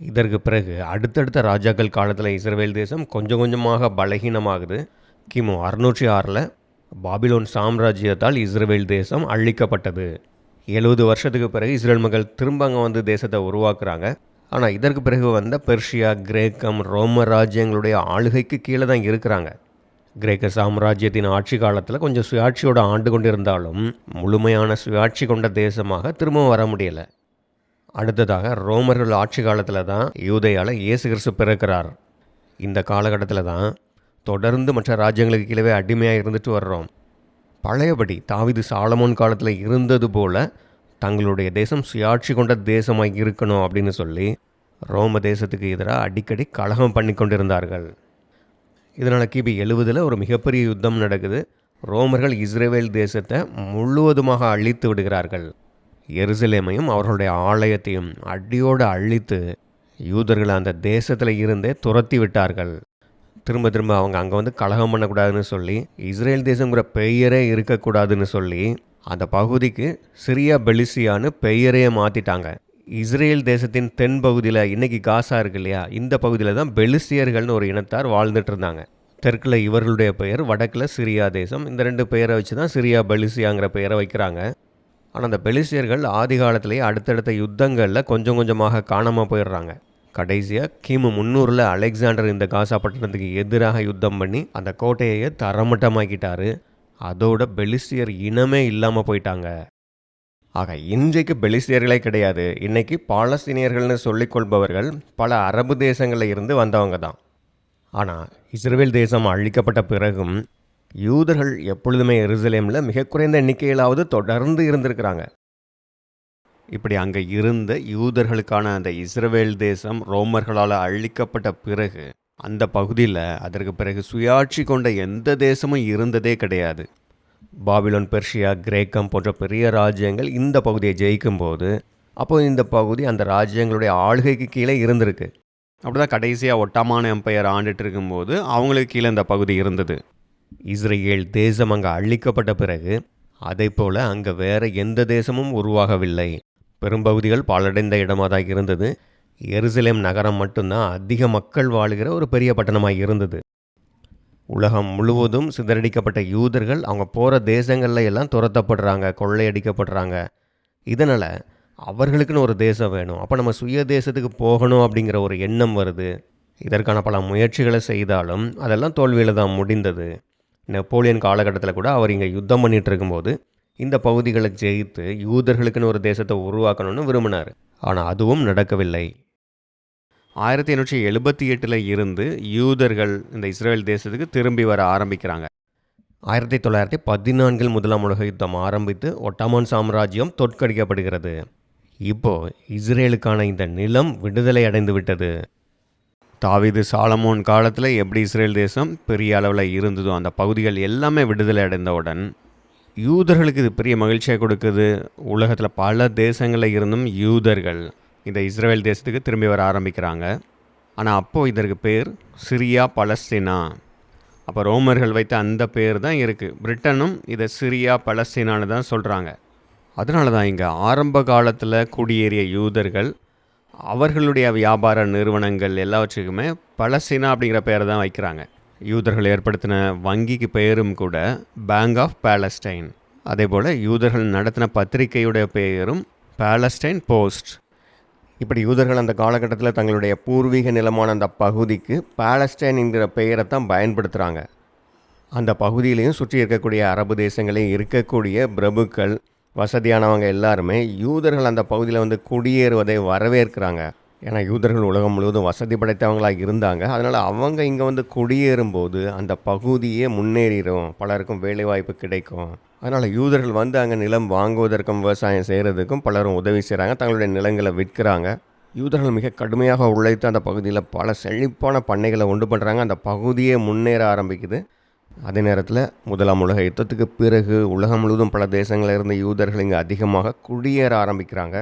இதற்கு பிறகு அடுத்தடுத்த ராஜாக்கள் காலத்தில் இஸ்ரேல் தேசம் கொஞ்சம் கொஞ்சமாக பலகீனமாகுது. கிமு 606 பாபிலோன் சாம்ராஜ்யத்தால் இஸ்ரேல் தேசம் அழிக்கப்பட்டது. 70 வருஷத்துக்கு பிறகு இஸ்ரேல் மக்கள் திரும்ப அங்கே தேசத்தை உருவாக்குறாங்க. ஆனால் இதற்கு பிறகு வந்த பெர்ஷியா, கிரேக்கம், ரோம ராஜ்யங்களுடைய ஆளுகைக்கு கீழே தான் இருக்கிறாங்க. கிரேக்க சாம்ராஜ்யத்தின் ஆட்சி காலத்தில் கொஞ்சம் சுயாட்சியோடு ஆண்டு கொண்டிருந்தாலும் முழுமையான சுயாட்சி கொண்ட தேசமாக திரும்பவும் வர முடியலை. அடுத்ததாக ரோமர்கள் ஆட்சி காலத்தில் தான் யூதேயாவில் இயேசு கிறிஸ்து பிறக்கிறார். இந்த காலகட்டத்தில் தான் தொடர்ந்து மற்ற ராஜ்யங்களுக்கு கீழே அடிமையாக இருந்துட்டு வர்றோம். பழையபடி தாவீது சாலமோன் காலத்தில் இருந்தது போல தங்களுடைய தேசம் சுயாட்சி கொண்ட தேசமாக இருக்கணும் அப்படின்னு சொல்லி ரோம தேசத்துக்கு எதிராக அடிக்கடி கலகம் பண்ணி கொண்டிருந்தார்கள். இதனால் கிபி 70 ஒரு மிகப்பெரிய யுத்தம் நடக்குது. ரோமர்கள் இஸ்ரேல் தேசத்தை முழுவதுமாக அழித்து விடுகிறார்கள். எருசலேமையும் அவர்களுடைய ஆலயத்தையும் அடியோடு அழித்து யூதர்களை அந்த தேசத்தில் இருந்தே துரத்தி விட்டார்கள். திரும்ப திரும்ப அவங்க அங்கே கலகம் பண்ணக்கூடாதுன்னு சொல்லி, இஸ்ரேல் தேசங்கிற பெயரே இருக்கக்கூடாதுன்னு சொல்லி அந்த பகுதிக்கு சிரியா பெலிசியான்னு பெயரையே மாற்றிட்டாங்க. இஸ்ரேல் தேசத்தின் தென் பகுதியில் இன்றைக்கி காசா இருக்கு இல்லையா, இந்த பகுதியில் தான் பெலிசியர்கள்னு ஒரு இனத்தார் வாழ்ந்துட்டு இருந்தாங்க. தெற்கில் இவர்களுடைய பெயர், வடக்கில் சிரியா தேசம். இந்த 2 பெயரை வச்சு தான் சிரியா பெலிசியாங்கிற பெயரை வைக்கிறாங்க. ஆனால் அந்த பெலிசியர்கள் ஆதி காலத்திலேயே அடுத்தடுத்த யுத்தங்களில் கொஞ்சம் கொஞ்சமாக காணாமல் போயிடுறாங்க. கடைசியாக கிமு 300 அலெக்சாண்டர் இந்த காசா பட்டணத்துக்கு எதிராக யுத்தம் பண்ணி அந்த கோட்டையை தரமட்டமாக்கிட்டாரு. அதோட பெலிசியர் இனமே இல்லாமல் போயிட்டாங்க. ஆக இன்றைக்கு பெலிசியர்களே கிடையாது. இன்றைக்கி பாலஸ்தீனியர்கள்னு சொல்லிக்கொள்பவர்கள் பல அரபு தேசங்களில் இருந்து வந்தவங்க தான். ஆனால் இஸ்ரேல் தேசம் அழிக்கப்பட்ட பிறகும் யூதர்கள் எப்பொழுதுமே எருசலேமில் மிக குறைந்த எண்ணிக்கையிலாவது தொடர்ந்து இருந்திருக்கிறாங்க. இப்படி அங்கே இருந்த யூதர்களுக்கான அந்த இஸ்ரவேல் தேசம் ரோமர்களால் அழிக்கப்பட்ட பிறகு அந்த பகுதியில் அதற்கு பிறகு சுயாட்சி கொண்ட எந்த தேசமும் இருந்ததே கிடையாது. பாபிலோன், பெர்ஷியா, கிரேக்கம் போன்ற பெரிய ராஜ்யங்கள் இந்த பகுதியை ஜெயிக்கும்போது அப்போது இந்த பகுதி அந்த ராஜ்யங்களுடைய ஆளுகைக்கு கீழே இருந்திருக்கு. அப்படிதான் கடைசியாக ஒட்டமான் எம்பையர் ஆண்டுட்டு இருக்கும்போது அவங்களுக்கு கீழே இந்த பகுதி இருந்தது. இஸ்ரேல் தேசம் அங்கே அழிக்கப்பட்ட பிறகு அதை போல் அங்கே வேறு எந்த தேசமும் உருவாகவில்லை. பெரும்பகுதிகள் பாழடைந்த இடமாக தான் இருந்தது. எருசலேம் நகரம் மட்டும்தான் அதிக மக்கள் வாழுகிற ஒரு பெரிய பட்டணமாக இருந்தது. உலகம் முழுவதும் சிதறடிக்கப்பட்ட யூதர்கள் அவங்க போகிற தேசங்களில் எல்லாம் துரத்தப்படுறாங்க, கொள்ளையடிக்கப்படுறாங்க. இதனால் அவர்களுக்குன்னு ஒரு தேசம் வேணும், அப்போ நம்ம சுய தேசத்துக்கு போகணும் அப்படிங்கிற ஒரு எண்ணம் வருது. இதற்கான பல முயற்சிகளை செய்தாலும் அதெல்லாம் தோல்வியில் தான் முடிந்தது. நெப்போலியன் காலகட்டத்தில் கூட அவர் இங்கே யுத்தம் பண்ணிகிட்டு இருக்கும்போது இந்த பகுதிகளை ஜெயித்து யூதர்களுக்குன்னு ஒரு தேசத்தை உருவாக்கணும்னு விரும்பினார். ஆனால் அதுவும் நடக்கவில்லை. 1878 இருந்து யூதர்கள் இந்த இஸ்ரேல் தேசத்துக்கு திரும்பி வர ஆரம்பிக்கிறாங்க. 1914 முதலாம் உலக யுத்தம் ஆரம்பித்து ஒட்டமான் சாம்ராஜ்யம் தோற்கடிக்கப்படுகிறது. இப்போது இஸ்ரேலுக்கான இந்த நிலம் விடுதலை அடைந்து விட்டது. தாவீது, சாலமோன் காலத்தில் எப்படி இஸ்ரேல் தேசம் பெரிய அளவில் இருந்ததோ அந்த பகுதிகள் எல்லாமே விடுதலை அடைந்தவுடன் யூதர்களுக்கு இது பெரிய மகிழ்ச்சியாக கொடுக்குது. உலகத்தில் பல தேசங்களில் இருந்தும் யூதர்கள் இந்த இஸ்ரேல் தேசத்துக்கு திரும்பி வர ஆரம்பிக்கிறாங்க. ஆனால் அப்போது இதற்கு பேர் சிரியா பலஸ்தீனா. அப்போ ரோமர்கள் வைத்த அந்த பேர் தான் இருக்குது. பிரிட்டனும் இதை சிரியா பலஸ்தீனான்னு தான் சொல்கிறாங்க. அதனால தான் இங்கே ஆரம்ப காலத்தில் குடியேறிய யூதர்கள் அவர்களுடைய வியாபார நிறுவனங்கள் எல்லாவற்றுக்குமே பலஸ்தீனா அப்படிங்கிற பேரை தான் வைக்கிறாங்க. யூதர்கள் ஏற்படுத்தின வங்கிக்கு பெயரும் கூட பேங்க் ஆஃப் பாலஸ்டைன். அதே போல் யூதர்கள் நடத்தின பத்திரிகையுடைய பெயரும் பாலஸ்டைன் போஸ்ட். இப்படி யூதர்கள் அந்த காலகட்டத்தில் தங்களுடைய பூர்வீக நிலமான அந்த பகுதிக்கு பாலஸ்டைன் என்கிற பெயரை தான் பயன்படுத்துகிறாங்க. அந்த பகுதியிலையும் சுற்றி இருக்கக்கூடிய அரபு தேசங்களையும் இருக்கக்கூடிய பிரபுக்கள், வசதியானவங்க எல்லாருமே யூதர்கள் அந்த பகுதியில் வந்து குடியேறுவதை வரவேற்கிறாங்க. ஏன்னா யூதர்கள் உலகம் முழுவதும் வசதி படைத்தவங்களாக இருந்தாங்க. அதனால் அவங்க இங்கே வந்து குடியேறும்போது அந்த பகுதியே முன்னேறிடும், பலருக்கும் வேலைவாய்ப்பு கிடைக்கும். அதனால் யூதர்கள் வந்து அங்கே நிலம் வாங்குவதற்கும் விவசாயம் செய்கிறதுக்கும் பலரும் உதவி செய்கிறாங்க, தங்களுடைய நிலங்களை விற்கிறாங்க. யூதர்கள் மிக கடுமையாக உழைத்து அந்த பகுதியில் பல செழிப்பான பண்ணைகளை உண்டு பண்ணுறாங்க. அந்த பகுதியே முன்னேற ஆரம்பிக்குது. அதே நேரத்தில் முதலாம் உலக யுத்தத்துக்கு பிறகு உலகம் முழுவதும் பல தேசங்களில் இருந்த யூதர்கள் இங்கே அதிகமாக குடியேற ஆரம்பிக்கிறாங்க.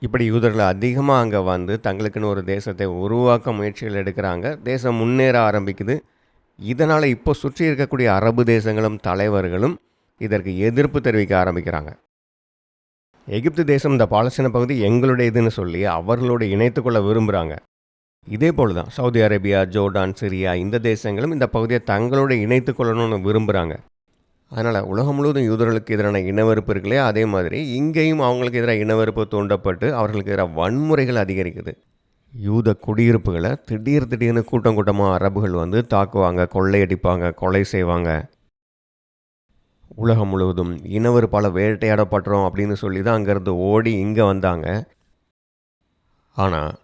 இப்படி யூதர்கள் அதிகமாக அங்கே வந்து தங்களுக்குன்னு ஒரு தேசத்தை உருவாக்க முயற்சிகள் எடுக்கிறாங்க. தேசம் முன்னேற ஆரம்பிக்குது. இதனால் இப்போ சுற்றி இருக்கக்கூடிய அரபு தேசங்களும் தலைவர்களும் இதற்கு எதிர்ப்பு தெரிவிக்க ஆரம்பிக்கிறாங்க. எகிப்து தேசம் இந்த பாலஸ்தீன பகுதி எங்களுடைய இதுன்னு சொல்லி அவர்களோடு இணைத்து கொள்ள விரும்புகிறாங்க. இதே போல் தான் சவுதி அரேபியா, ஜோர்டான், சிரியா இந்த தேசங்களும் இந்த பகுதியை தங்களோடு இணைத்து கொள்ளணும்னு விரும்புகிறாங்க. அதனால் உலகம் முழுவதும் யூதர்களுக்கு எதிரான இனவெறுப்பு இருக்குல்லையா, அதே மாதிரி இங்கேயும் அவங்களுக்கு எதிராக இனவெறுப்பு தூண்டப்பட்டு அவர்களுக்கு எதிராக வன்முறைகள் அதிகரிக்குது. யூத குடியிருப்புகளை திடீர்னு கூட்டமாக அரபுகள் வந்து தாக்குவாங்க, கொள்ளையடிப்பாங்க, கொலை செய்வாங்க. உலகம் முழுவதும் இனவெறுப்பால் வேட்டையாடப்படுறோம் அப்படின்னு சொல்லி தான் அங்கேருந்து ஓடி இங்கே வந்தாங்க. ஆனால்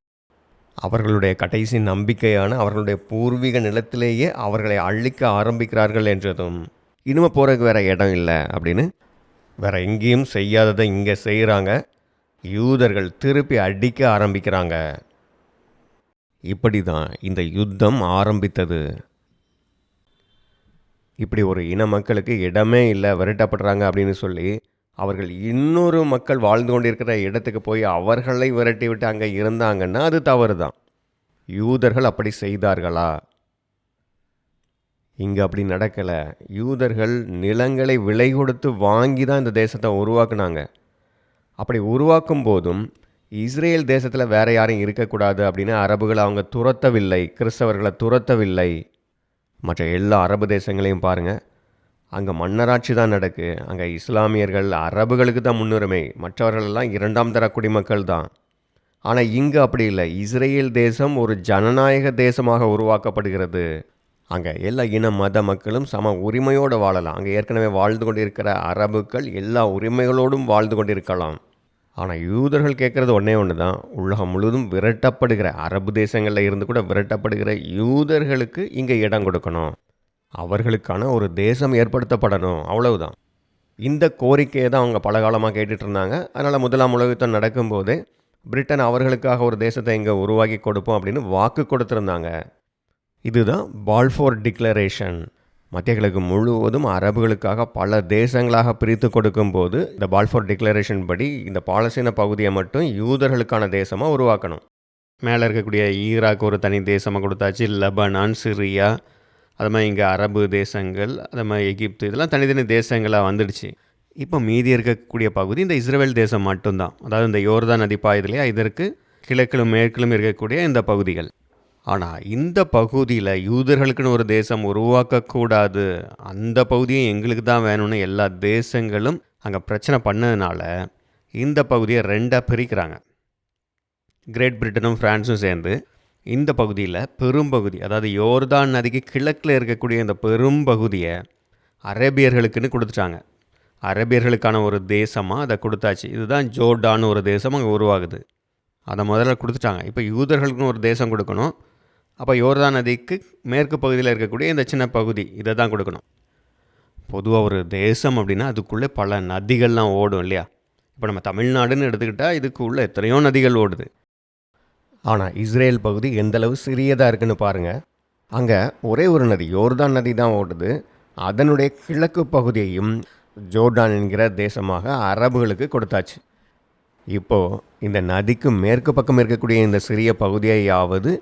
அவர்களுடைய கடைசி நம்பிக்கையான அவர்களுடைய பூர்வீக நிலத்திலேயே அவர்களை அழிக்க ஆரம்பிக்கிறார்கள் என்றதும் இனிமே போகிறதுக்கு வேறு இடம் இல்லை அப்படின்னு வேறு எங்கேயும் செய்யாததை இங்கே செய்கிறாங்க. யூதர்கள் திருப்பி அடிக்க ஆரம்பிக்கிறாங்க. இப்படி தான் இந்த யுத்தம் ஆரம்பித்தது. இப்படி ஒரு இன மக்களுக்கு இடமே இல்லை, விரட்டப்படுறாங்க அப்படின்னு சொல்லி அவர்கள் இன்னொரு மக்கள் வாழ்ந்து கொண்டிருக்கிற இடத்துக்கு போய் அவர்களை விரட்டி விட்டு அங்கே இருந்தாங்கன்னா அது தவறு தான். யூதர்கள் அப்படி செய்தார்களா? இங்கே அப்படி நடக்கலை. யூதர்கள் நிலங்களை விலை கொடுத்து வாங்கி தான் இந்த தேசத்தை உருவாக்குனாங்க. அப்படி உருவாக்கும் போதும் இஸ்ரேல் தேசத்தில் வேறு யாரும் இருக்கக்கூடாது அப்படின்னு அரபுகளை அவங்க துரத்தவில்லை, கிறிஸ்தவர்களை துரத்தவில்லை. மற்ற எல்லா அரபு தேசங்களையும் பாருங்கள், அங்கே மன்னராட்சி தான் நடக்கு. அங்கே இஸ்லாமியர்கள், அரபுகளுக்கு தான் முன்னுரிமை, மற்றவர்களெல்லாம் இரண்டாம் தர குடிமக்கள் தான். ஆனால் இங்கே அப்படி இல்லை. இஸ்ரேல் தேசம் ஒரு ஜனநாயக தேசமாக உருவாக்கப்படுகிறது. அங்கே எல்லா இன மத மக்களும் சம உரிமையோடு வாழலாம். அங்கே ஏற்கனவே வாழ்ந்து கொண்டிருக்கிற அரபுக்கள் எல்லா உரிமைகளோடும் வாழ்ந்து கொண்டிருக்கலாம். ஆனால் யூதர்கள் கேட்குறது ஒன்று தான், உலகம் முழுவதும் விரட்டப்படுகிற அரபு தேசங்களில் இருந்து கூட விரட்டப்படுகிற யூதர்களுக்கு இங்கே இடம் கொடுக்கணும். அவர்களுக்கான ஒரு தேசம் ஏற்படுத்தப்படணும், அவ்வளவுதான். இந்த கோரிக்கையை தான் அவங்க பல காலமாக கேட்டுட்டு இருந்தாங்க. அதனால் முதலாம் உலக யுத்தம் நடக்கும்போது பிரிட்டன் அவர்களுக்காக ஒரு தேசத்தை இங்கே உருவாக்கி கொடுப்போம் அப்படின்னு வாக்கு கொடுத்துருந்தாங்க. இதுதான் பால்ஃபோர் டிக்ளரேஷன். மத்திய கிழக்கு முழுவதும் அரபுகளுக்காக பல தேசங்களாக பிரித்து கொடுக்கும்போது இந்த பால்ஃபோர் டிக்ளரேஷன் படி இந்த பாலஸ்தீன பகுதியை மட்டும் யூதர்களுக்கான தேசமாக உருவாக்கணும். மேலே இருக்கக்கூடிய ஈராக் ஒரு தனி தேசமாக கொடுத்தாச்சு, லெபனான், சிரியா, அது மாதிரி இங்கே அரபு தேசங்கள், அது மாதிரி எகிப்து, இதெல்லாம் தனித்தனி தேசங்களாக வந்துடுச்சு. இப்போ மீதி இருக்கக்கூடிய பகுதி இந்த இஸ்ரேல் தேசம் மட்டும்தான். அதாவது இந்த யோர்தான் நதி பாயுதுலையா, இதற்கு கிழக்கிலும் மேற்கிலும் இருக்கக்கூடிய இந்த பகுதிகள். ஆனால் இந்த பகுதியில் யூதர்களுக்குன்னு ஒரு தேசம் உருவாக்கக்கூடாது, அந்த பகுதியும் எங்களுக்கு தான் வேணும்னு எல்லா தேசங்களும் அங்கே பிரச்சனை பண்ணதுனால இந்த பகுதியை ரெண்டாக பிரிக்கிறாங்க. கிரேட் பிரிட்டனும் ஃப்ரான்ஸும் சேர்ந்து இந்த பகுதியில் பெரும்பகுதி, அதாவது யோர்தான் நதிக்கு கிழக்கில் இருக்கக்கூடிய இந்த பெரும்பகுதியை அரேபியர்களுக்குன்னு கொடுத்துட்டாங்க. அரேபியர்களுக்கான ஒரு தேசமாக அதை கொடுத்தாச்சு. இதுதான் ஜோர்டான்னு ஒரு தேசம் அங்கே உருவாகுது. அதை முதல்ல கொடுத்துட்டாங்க. இப்போ யூதர்களுக்குன்னு ஒரு தேசம் கொடுக்கணும். அப்போ யோர்தான் நதிக்கு மேற்கு பகுதியில் இருக்கக்கூடிய இந்த சின்ன பகுதி இதை தான் கொடுக்கணும். பொதுவாக ஒரு தேசம் அப்படின்னா அதுக்குள்ளே பல நதிகள்லாம் ஓடும் இல்லையா? இப்போ நம்ம தமிழ்நாடுன்னு எடுத்துக்கிட்டால் இதுக்குள்ளே எத்தனையோ நதிகள் ஓடுது. ஆனால் இஸ்ரேல் பகுதி எந்தளவு சிறியதாக இருக்குன்னு பாருங்கள். அங்கே ஒரே ஒரு நதி, யோர்தான் நதி தான் ஓடுது. அதனுடைய கிழக்கு பகுதியையும் ஜோர்டான் என்கிற தேசமாக அரபுகளுக்கு கொடுத்தாச்சு. இப்போது இந்த நதிக்கு மேற்கு பக்கம் இருக்கக்கூடிய இந்த சிறிய பகுதியையாவது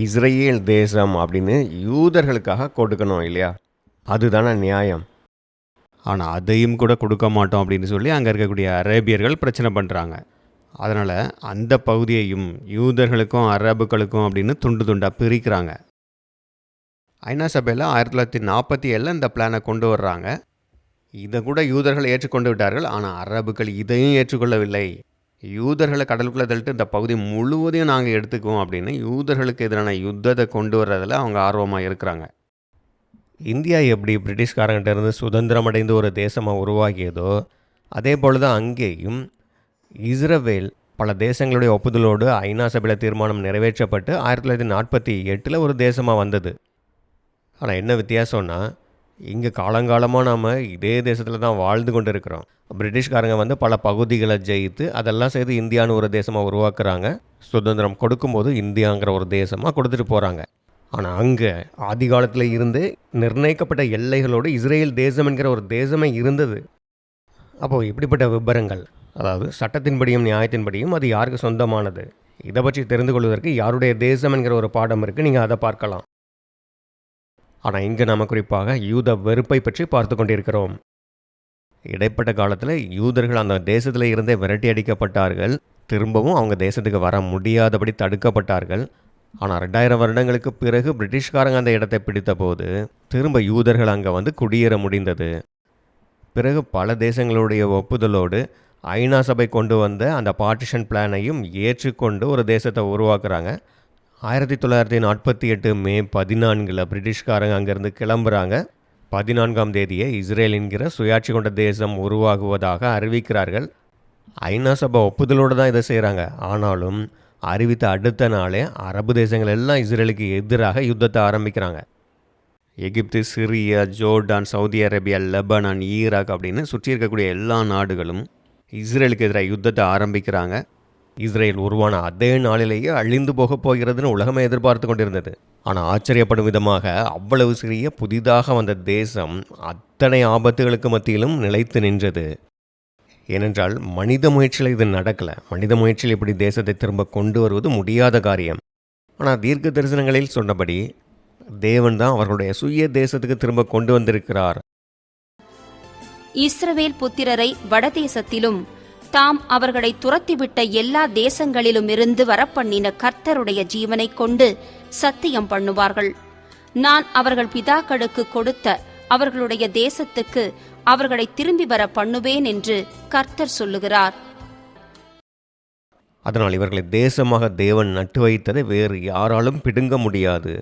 இஸ்ரேல் தேசம் அப்படின்னு யூதர்களுக்காக கொடுக்கணும் இல்லையா? அதுதானே நியாயம். ஆனால் அதையும் கூட கொடுக்க மாட்டோம் அப்படின்னு சொல்லி அங்கே இருக்கக்கூடிய அரேபியர்கள் பிரச்சனை பண்ணுறாங்க. அதனால் அந்த பகுதியையும் யூதர்களுக்கும் அரபுகளுக்கும் அப்படின்னு துண்டு துண்டாக பிரிக்கிறாங்க. ஐநா சபையில் 1947 இந்த பிளானை கொண்டு வர்றாங்க. இதை கூட யூதர்கள் ஏற்றுக்கொண்டு விட்டார்கள். ஆனால் அரபுகள் இதையும் ஏற்றுக்கொள்ளவில்லை. யூதர்களை கடலுக்குள்ளே தள்ளிட்டு இந்த பகுதி முழுவதையும் நாங்கள் எடுத்துக்குவோம் அப்படின்னு யூதர்களுக்கு எதிரான யுத்தத்தை கொண்டு வர்றதில் அவங்க ஆர்வமாக இருக்கிறாங்க. இந்தியா எப்படி பிரிட்டிஷ்காரங்கிட்ட இருந்து சுதந்திரம் அடைந்து ஒரு தேசமாக உருவாகியதோ அதே போல் தான் அங்கேயும் இஸ்ரேல் பல தேசங்களுடைய ஒப்புதலோடு ஐநா சபையில் தீர்மானம் நிறைவேற்றப்பட்டு 1948 ஒரு தேசமாக வந்தது. ஆனால் என்ன வித்தியாசம்னா, இங்கே காலங்காலமாக நாம் இதே தேசத்தில் தான் வாழ்ந்து கொண்டு இருக்கிறோம். பிரிட்டிஷ்காரங்க பல பகுதிகளை ஜெயித்து அதெல்லாம் செய்து இந்தியான்னு ஒரு தேசமாக உருவாக்குறாங்க. சுதந்திரம் கொடுக்கும்போது இந்தியாங்கிற ஒரு தேசமாக கொடுத்துட்டு போகிறாங்க. ஆனால் அங்கே ஆதி காலத்தில் இருந்து நிர்ணயிக்கப்பட்ட எல்லைகளோடு இஸ்ரேல் தேசம் என்கிற ஒரு தேசமே இருந்தது. அப்போது இப்படிப்பட்ட விபரங்கள், அதாவது சட்டத்தின்படியும் நியாயத்தின்படியும் அது யாருக்கு சொந்தமானது, இதை பற்றி தெரிந்து கொள்வதற்கு யாருடைய தேசம் என்கிற ஒரு பாடம் இருக்குது. நீங்கள் அதை பார்க்கலாம். ஆனால் இங்கே நாம் குறிப்பாக யூத வெறுப்பை பற்றி பார்த்து கொண்டிருக்கிறோம். இடைப்பட்ட காலத்தில் யூதர்கள் அந்த தேசத்தில் இருந்தே விரட்டி அடிக்கப்பட்டார்கள். திரும்பவும் அவங்க தேசத்துக்கு வர முடியாதபடி தடுக்கப்பட்டார்கள். ஆனால் 2000 வருடங்களுக்கு பிறகு பிரிட்டிஷ்காரங்க அந்த இடத்தை பிடித்த போது திரும்ப யூதர்கள் அங்கே குடியேற முடிந்தது. பிறகு பல தேசங்களுடைய ஒப்புதலோடு ஐநா சபை கொண்டு வந்த அந்த பார்ட்டிஷன் பிளானையும் ஏற்றுக்கொண்டு ஒரு தேசத்தை உருவாக்குறாங்க. 1948 மே 14 பிரிட்டிஷ்காரங்க அங்கேருந்து கிளம்புறாங்க. 14ஆம் தேதியே இஸ்ரேல் என்கிற சுயாட்சி கொண்ட தேசம் உருவாகுவதாக அறிவிக்கிறார்கள். ஐநா சபை ஒப்புதலோடு தான் இதை செய்கிறாங்க. ஆனாலும் அறிவித்த அடுத்த நாளே அரபு தேசங்கள் எல்லாம் இஸ்ரேலுக்கு எதிராக யுத்தத்தை ஆரம்பிக்கிறாங்க. Egypt, Syria, Jordan, Saudi Arabia, Lebanon, Iraq அப்படின்னு சுற்றி இருக்கக்கூடிய எல்லா நாடுகளும் இஸ்ரேலுக்கு எதிராக யுத்தத்தை ஆரம்பிக்கிறாங்க. இஸ்ரேல் உருவான அதே நாளிலேயே அழிந்து போகப் போகிறதுன்னு உலகமே எதிர்பார்த்து கொண்டிருந்தது. ஆனால் ஆச்சரியப்படும் விதமாக அவ்வளவு சிறிய புதிதாக வந்த தேசம் அத்தனை ஆபத்துகளுக்கு மத்தியிலும் நிலைத்து நின்றது. ஏனென்றால் மனித முயற்சியில் இது நடக்கலை. மனித முயற்சியில் இப்படி தேசத்தை திரும்ப கொண்டு வருவது முடியாத காரியம். ஆனால் தீர்க்க தரிசனங்களில் சொன்னபடி தேவன் தான் அவர்களுடைய சுய தேசத்துக்கு திரும்ப கொண்டு வந்திருக்கிறார். இஸ்ரவேல் புத்திரரை வடதேசத்திலும் தாம் அவர்களை துரத்திவிட்ட எல்லா தேசங்களிலும் இருந்து வரப்பண்ணின கர்த்தருடைய ஜீவனை கொண்டு சத்தியம் பண்ணுவார்கள். நான் அவர்கள் பிதாக்களுக்கு கொடுத்த அவர்களுடைய தேசத்துக்கு அவர்களை திரும்பி வர பண்ணுவேன் என்று கர்த்தர் சொல்லுகிறார். அதனால் இவர்களை தேசமாக தேவன் நட்டு வைத்ததை வேறு யாராலும் பிடுங்க முடியாது.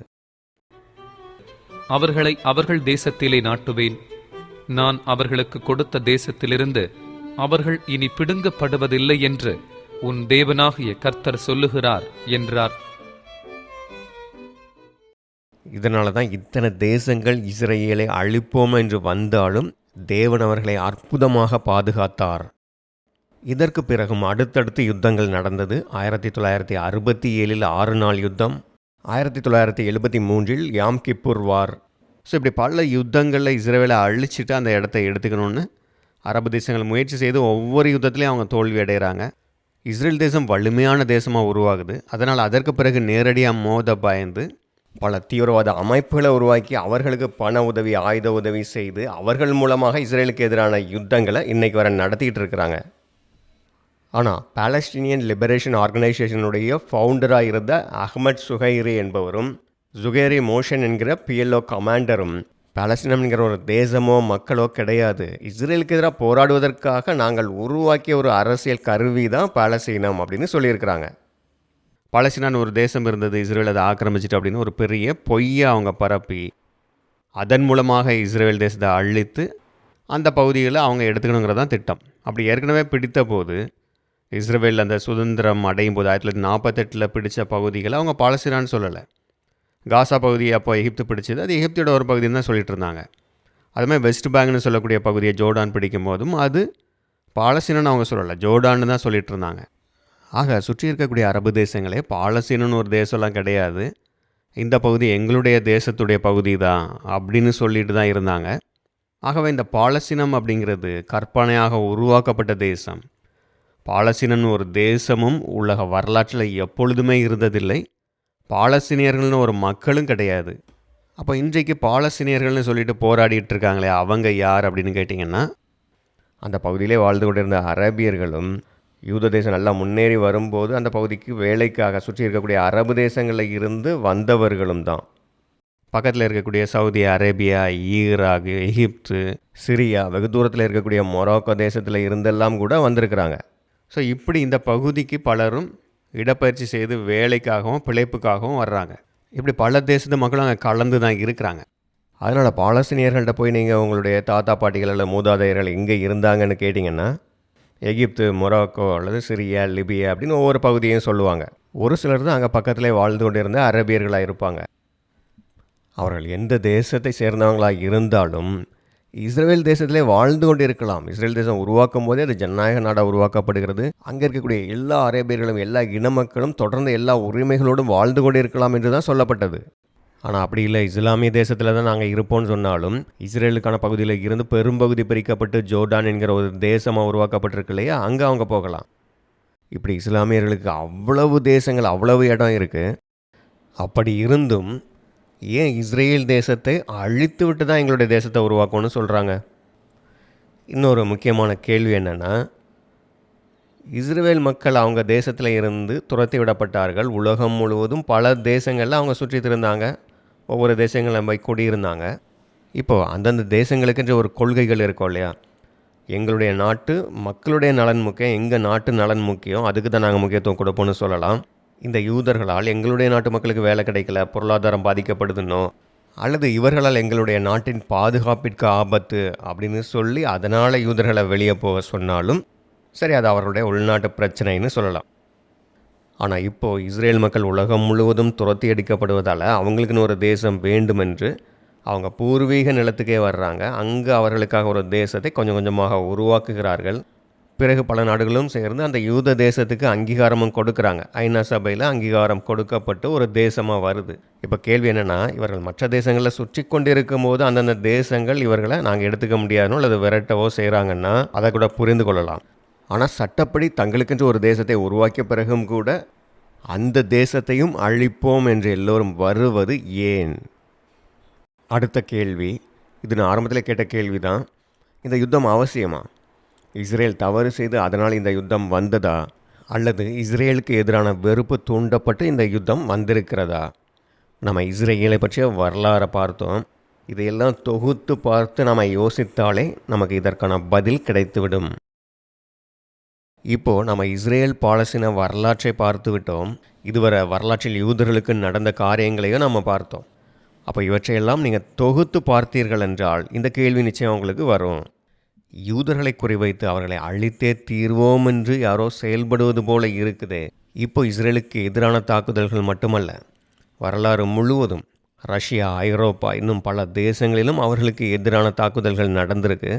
அவர்களை அவர்கள் தேசத்திலே நாட்டுவேன். நான் அவர்களுக்கு கொடுத்த தேசத்திலிருந்து அவர்கள் இனி பிடுங்கப்படுவதில்லை என்று உன் தேவனாகிய கர்த்தர் சொல்லுகிறார் என்றார். இதனால தான் இத்தனை தேசங்கள் இஸ்ரேலை அழிப்போம் என்று வந்தாலும் தேவன் அவர்களை அற்புதமாக பாதுகாத்தார். இதற்கு பிறகும் அடுத்தடுத்து யுத்தங்கள் நடந்தது. 1967 6 நாள் யுத்தம், 1973 யாம் கிப்பூர் வார். ஸோ இப்படி பல யுத்தங்களில் இஸ்ரேலை அழிச்சிட்டு அந்த இடத்த எடுத்துக்கணும்னு அரபு தேசங்கள் முயற்சி செய்து ஒவ்வொரு யுத்தத்துலேயும் அவங்க தோல்வி அடைகிறாங்க. இஸ்ரேல் தேசம் வலிமையான தேசமாக உருவாகுது. அதனால் அதற்கு பிறகு நேரடியாக மோத பயந்து பல தீவிரவாத அமைப்புகளை உருவாக்கி அவர்களுக்கு பண உதவி, ஆயுத உதவி செய்து அவர்கள் மூலமாக இஸ்ரேலுக்கு எதிரான யுத்தங்களை இன்றைக்கு வரை நடத்திக்கிட்டு இருக்கிறாங்க. ஆனால் பாலஸ்டீனியன் லிபரேஷன் ஆர்கனைசேஷனுடைய ஃபவுண்டராக இருந்த அஹ்மத் சுஹைரி என்பவரும் ஜுகேரி மோஷன் என்கிற PLO கமாண்டரும் பாலஸ்தீனம் என்கிற ஒரு தேசமோ மக்களோ கிடையாது, இஸ்ரேலுக்கு எதிராக போராடுவதற்காக நாங்கள் உருவாக்கிய ஒரு அரசியல் கருவி தான் பாலஸ்தீனம் அப்படின்னு சொல்லியிருக்கிறாங்க. பாலஸ்தீனான்னு ஒரு தேசம் இருந்தது, இஸ்ரேல் அதை ஆக்கிரமிச்சிட்டு அப்படின்னு ஒரு பெரிய பொய்யை அவங்க பரப்பி அதன் மூலமாக இஸ்ரேல் தேசத்தை அழித்து அந்த பகுதிகளை அவங்க எடுத்துக்கணுங்கிறது தான் திட்டம். அப்படி ஏற்கனவே பிடித்த போது இஸ்ரேல் அந்த சுதந்திரம் அடையும் போது 1948 பிடித்த பகுதிகளை அவங்க பாலஸ்தீனான்னு சொல்லலை. காசா பகுதியை அப்போ எகிப்து பிடிச்சது, அது எகிப்தோட ஒரு பகுதின்னு தான் சொல்லிட்டு இருந்தாங்க. அதுமாதிரி வெஸ்ட் பேங்க்னு சொல்லக்கூடிய பகுதியை ஜோர்டான் பிடிக்கும் போதும் அது பாலஸ்தீனன்னு அவங்க சொல்லலை, ஜோர்டான்னு தான் சொல்லிட்டு இருந்தாங்க. ஆக சுற்றி இருக்கக்கூடிய அரபு தேசங்களே பாலஸ்தீனன்னு ஒரு தேசம்லாம் கிடையாது, இந்த பகுதி எங்களுடைய தேசத்துடைய பகுதி தான் அப்படின்னு சொல்லிட்டு தான் இருந்தாங்க. ஆகவே இந்த பாலஸ்தீனம் அப்படிங்கிறது கற்பனையாக உருவாக்கப்பட்ட தேசம். பாலஸ்தீனன்னு ஒரு தேசமும் உலக வரலாற்றில் எப்பொழுதுமே இருந்ததில்லை. பாலஸ்தீனியர்கள்னு ஒரு மக்களும் கிடையாது. அப்போ இன்றைக்கு பாலஸ்தீனியர்கள்னு சொல்லிட்டு போராடிட்டு இருக்காங்களே அவங்க யார் அப்படின்னு கேட்டிங்கன்னா, அந்த பகுதியிலே வாழ்ந்து கொண்டிருந்த அரேபியர்களும் யூத தேசம் நல்லா முன்னேறி வரும்போது அந்த பகுதிக்கு வேலைக்காக சுற்றி இருக்கக்கூடிய அரபு தேசங்களில் இருந்து வந்தவர்களும் தான். பக்கத்தில் இருக்கக்கூடிய சவுதி அரேபியா, ஈராக், எகிப்து, சிரியா, வெகு தூரத்தில் இருக்கக்கூடிய மொராக்கோ தேசத்தில் இருந்தெல்லாம் கூட வந்திருக்கிறாங்க. ஸோ இப்படி இந்த பகுதிக்கு பலரும் இடப்பயிற்சி செய்து வேலைக்காகவும் பிழைப்புக்காகவும் வர்றாங்க. இப்படி பல தேசத்து மக்களும் அங்கே கலந்து தான் இருக்கிறாங்க. அதனால் பாலஸ்தீனியர்கள்ட்ட போய் நீங்கள் உங்களுடைய தாத்தா பாட்டிகள் அல்லது மூதாதையர்கள் எங்கே இருந்தாங்கன்னு கேட்டிங்கன்னா எகிப்து, மொராக்கோ அல்லது சிரியா, லிபியா அப்படின்னு ஒவ்வொரு பகுதியையும் சொல்லுவாங்க. ஒரு சிலர் தான் அங்கே பக்கத்திலே வாழ்ந்து கொண்டிருந்த அரேபியர்களாக இருப்பாங்க. அவர்கள் எந்த தேசத்தை சேர்ந்தவங்களாக இருந்தாலும் இஸ்ரேல் தேசத்திலே வாழ்ந்து கொண்டு இருக்கலாம். இஸ்ரேல் தேசம் உருவாக்கும் போதே அது ஜனநாயக நாடாக உருவாக்கப்படுகிறது. அங்கே இருக்கக்கூடிய எல்லா அரேபியர்களும் எல்லா இன மக்களும் தொடர்ந்து எல்லா உரிமைகளோடும் வாழ்ந்து கொண்டு இருக்கலாம் என்று தான் சொல்லப்பட்டது. ஆனால் அப்படி இல்லை, இஸ்லாமிய தேசத்தில் தான் நாங்கள் இருப்போம்னு சொன்னாலும் இஸ்ரேலுக்கான பகுதியில் இருந்து பெரும்பகுதி பிரிக்கப்பட்டு ஜோர்டான் என்கிற ஒரு தேசமாக உருவாக்கப்பட்டிருக்கு இல்லையா, அங்கே அவங்க போகலாம். இப்படி இஸ்லாமியர்களுக்கு அவ்வளவு தேசங்கள், அவ்வளவு இடம் இருக்குது. அப்படி இருந்தும் ஏன் இஸ்ரேல் தேசத்தை அழித்து விட்டு தான் எங்களுடைய தேசத்தை உருவாக்கணும்னு சொல்கிறாங்க? இன்னொரு முக்கியமான கேள்வி என்னென்னா, இஸ்ரேல் மக்கள் அவங்க தேசத்தில் இருந்து துரத்தி விடப்பட்டார்கள். உலகம் முழுவதும் பல தேசங்களில் அவங்க சுற்றிட்டு இருந்தாங்க, ஒவ்வொரு தேசங்களில் போய் குடியிருந்தாங்க. இப்போது அந்தந்த தேசங்களுக்குன்ற ஒரு கொள்கைகள் இருக்கும் இல்லையா, எங்களுடைய நாட்டு மக்களுடைய நலன் முக்கியம், எங்கள் நாட்டு நலன் முக்கியம், அதுக்கு தான் நாங்கள் முக்கியத்துவம் கொடுப்போம்னு சொல்லலாம். இந்த யூதர்களால் எங்களுடைய நாட்டு மக்களுக்கு வேலை கிடைக்கல, பொருளாதாரம் பாதிக்கப்படுதுன்னோ, அல்லது இவர்களால் எங்களுடைய நாட்டின் பாதுகாப்பிற்கு ஆபத்து அப்படின்னு சொல்லி அதனால் யூதர்களை வெளியே போக சொன்னாலும் சரி, அது அவர்களுடைய உள்நாட்டு பிரச்சனைன்னு சொல்லலாம். ஆனால் இப்போது இஸ்ரேல் மக்கள் உலகம் முழுவதும் துரத்தி அடிக்கப்படுவதால் அவங்களுக்குன்னு ஒரு தேசம் வேண்டுமென்று அவங்க பூர்வீக நிலத்துக்கே வர்றாங்க. அங்கே அவர்களுக்காக ஒரு தேசத்தை கொஞ்சம் கொஞ்சமாக உருவாக்குகிறார்கள். பிறகு பல நாடுகளும் சேர்ந்து அந்த யூத தேசத்துக்கு அங்கீகாரமும் கொடுக்குறாங்க. ஐநா சபையில் அங்கீகாரம் கொடுக்கப்பட்டு ஒரு தேசமாக வருது. இப்போ கேள்வி என்னென்னா, இவர்கள் மற்ற தேசங்களில் சுற்றி கொண்டு இருக்கும்போது அந்தந்த தேசங்கள் இவர்களை நாங்கள் எடுத்துக்க முடியாதுனோ அல்லது விரட்டவோ செய்கிறாங்கன்னா அதை கூட புரிந்து கொள்ளலாம். ஆனால் சட்டப்படி தங்களுக்கென்று ஒரு தேசத்தை உருவாக்கிய பிறகும் கூட அந்த தேசத்தையும் அழிப்போம் என்று எல்லோரும் வருவது ஏன்? அடுத்த கேள்வி, இது நான் ஆரம்பத்தில் கேட்ட கேள்வி தான், இந்த யுத்தம் அவசியமா? இஸ்ரேல் தவறு செய்து அதனால் இந்த யுத்தம் வந்ததா, அல்லது இஸ்ரேலுக்கு எதிரான வெறுப்பு தூண்டப்பட்டு இந்த யுத்தம் வந்திருக்கிறதா? நம்ம இஸ்ரேலை பற்றிய வரலாறை பார்த்தோம். இதையெல்லாம் தொகுத்து பார்த்து நம்ம யோசித்தாலே நமக்கு இதற்கான பதில் கிடைத்துவிடும். இப்போது நம்ம இஸ்ரேல் பாலஸ்தீன வரலாற்றை பார்த்து விட்டோம். இதுவரை வரலாற்றில் யூதர்களுக்கு நடந்த காரியங்களையும் நம்ம பார்த்தோம். அப்போ இவற்றையெல்லாம் நீங்கள் தொகுத்து பார்த்தீர்கள் என்றால் இந்த கேள்வி நிச்சயம் உங்களுக்கு வரும். யூதர்களை குறிவைத்து அவர்களை அழித்தே தீர்வோம் என்று யாரோ செயல்படுவது போல இருக்குது. இப்போ இஸ்ரேலுக்கு எதிரான தாக்குதல்கள் மட்டுமல்ல, வரலாறு முழுவதும் ரஷ்யா, ஐரோப்பா இன்னும் பல தேசங்களிலும் அவர்களுக்கு எதிரான தாக்குதல்கள் நடந்திருக்கு.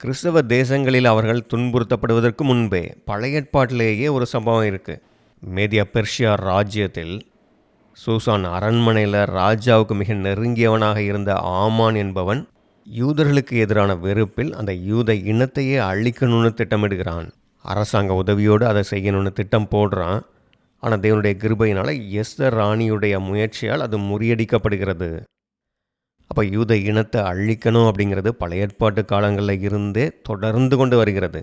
கிறிஸ்தவ தேசங்களில் அவர்கள் துன்புறுத்தப்படுவதற்கு முன்பே பழைய ஏற்பாட்டிலேயே ஒரு சம்பவம் இருக்குது. மேதியா பெர்ஷியா ராஜ்யத்தில் சூசான் அரண்மனையில் ராஜாவுக்கு மிக நெருங்கியவனாக இருந்த ஆமான் என்பவன் யூதர்களுக்கு எதிரான வெறுப்பில் அந்த யூத இனத்தையே அழிக்கணும்னு திட்டமிடுகிறான். அரசாங்க உதவியோடு அதை செய்யணும்னு திட்டம் போடுறான். ஆனால் தேவனுடைய கிருபையினால் எஸ்தர் ராணியுடைய முயற்சியால் அது முறியடிக்கப்படுகிறது. அப்போ யூத இனத்தை அழிக்கணும் அப்படிங்கிறது பழைய ஏற்பாட்டு காலங்களில் இருந்தே தொடர்ந்து கொண்டு வருகிறது.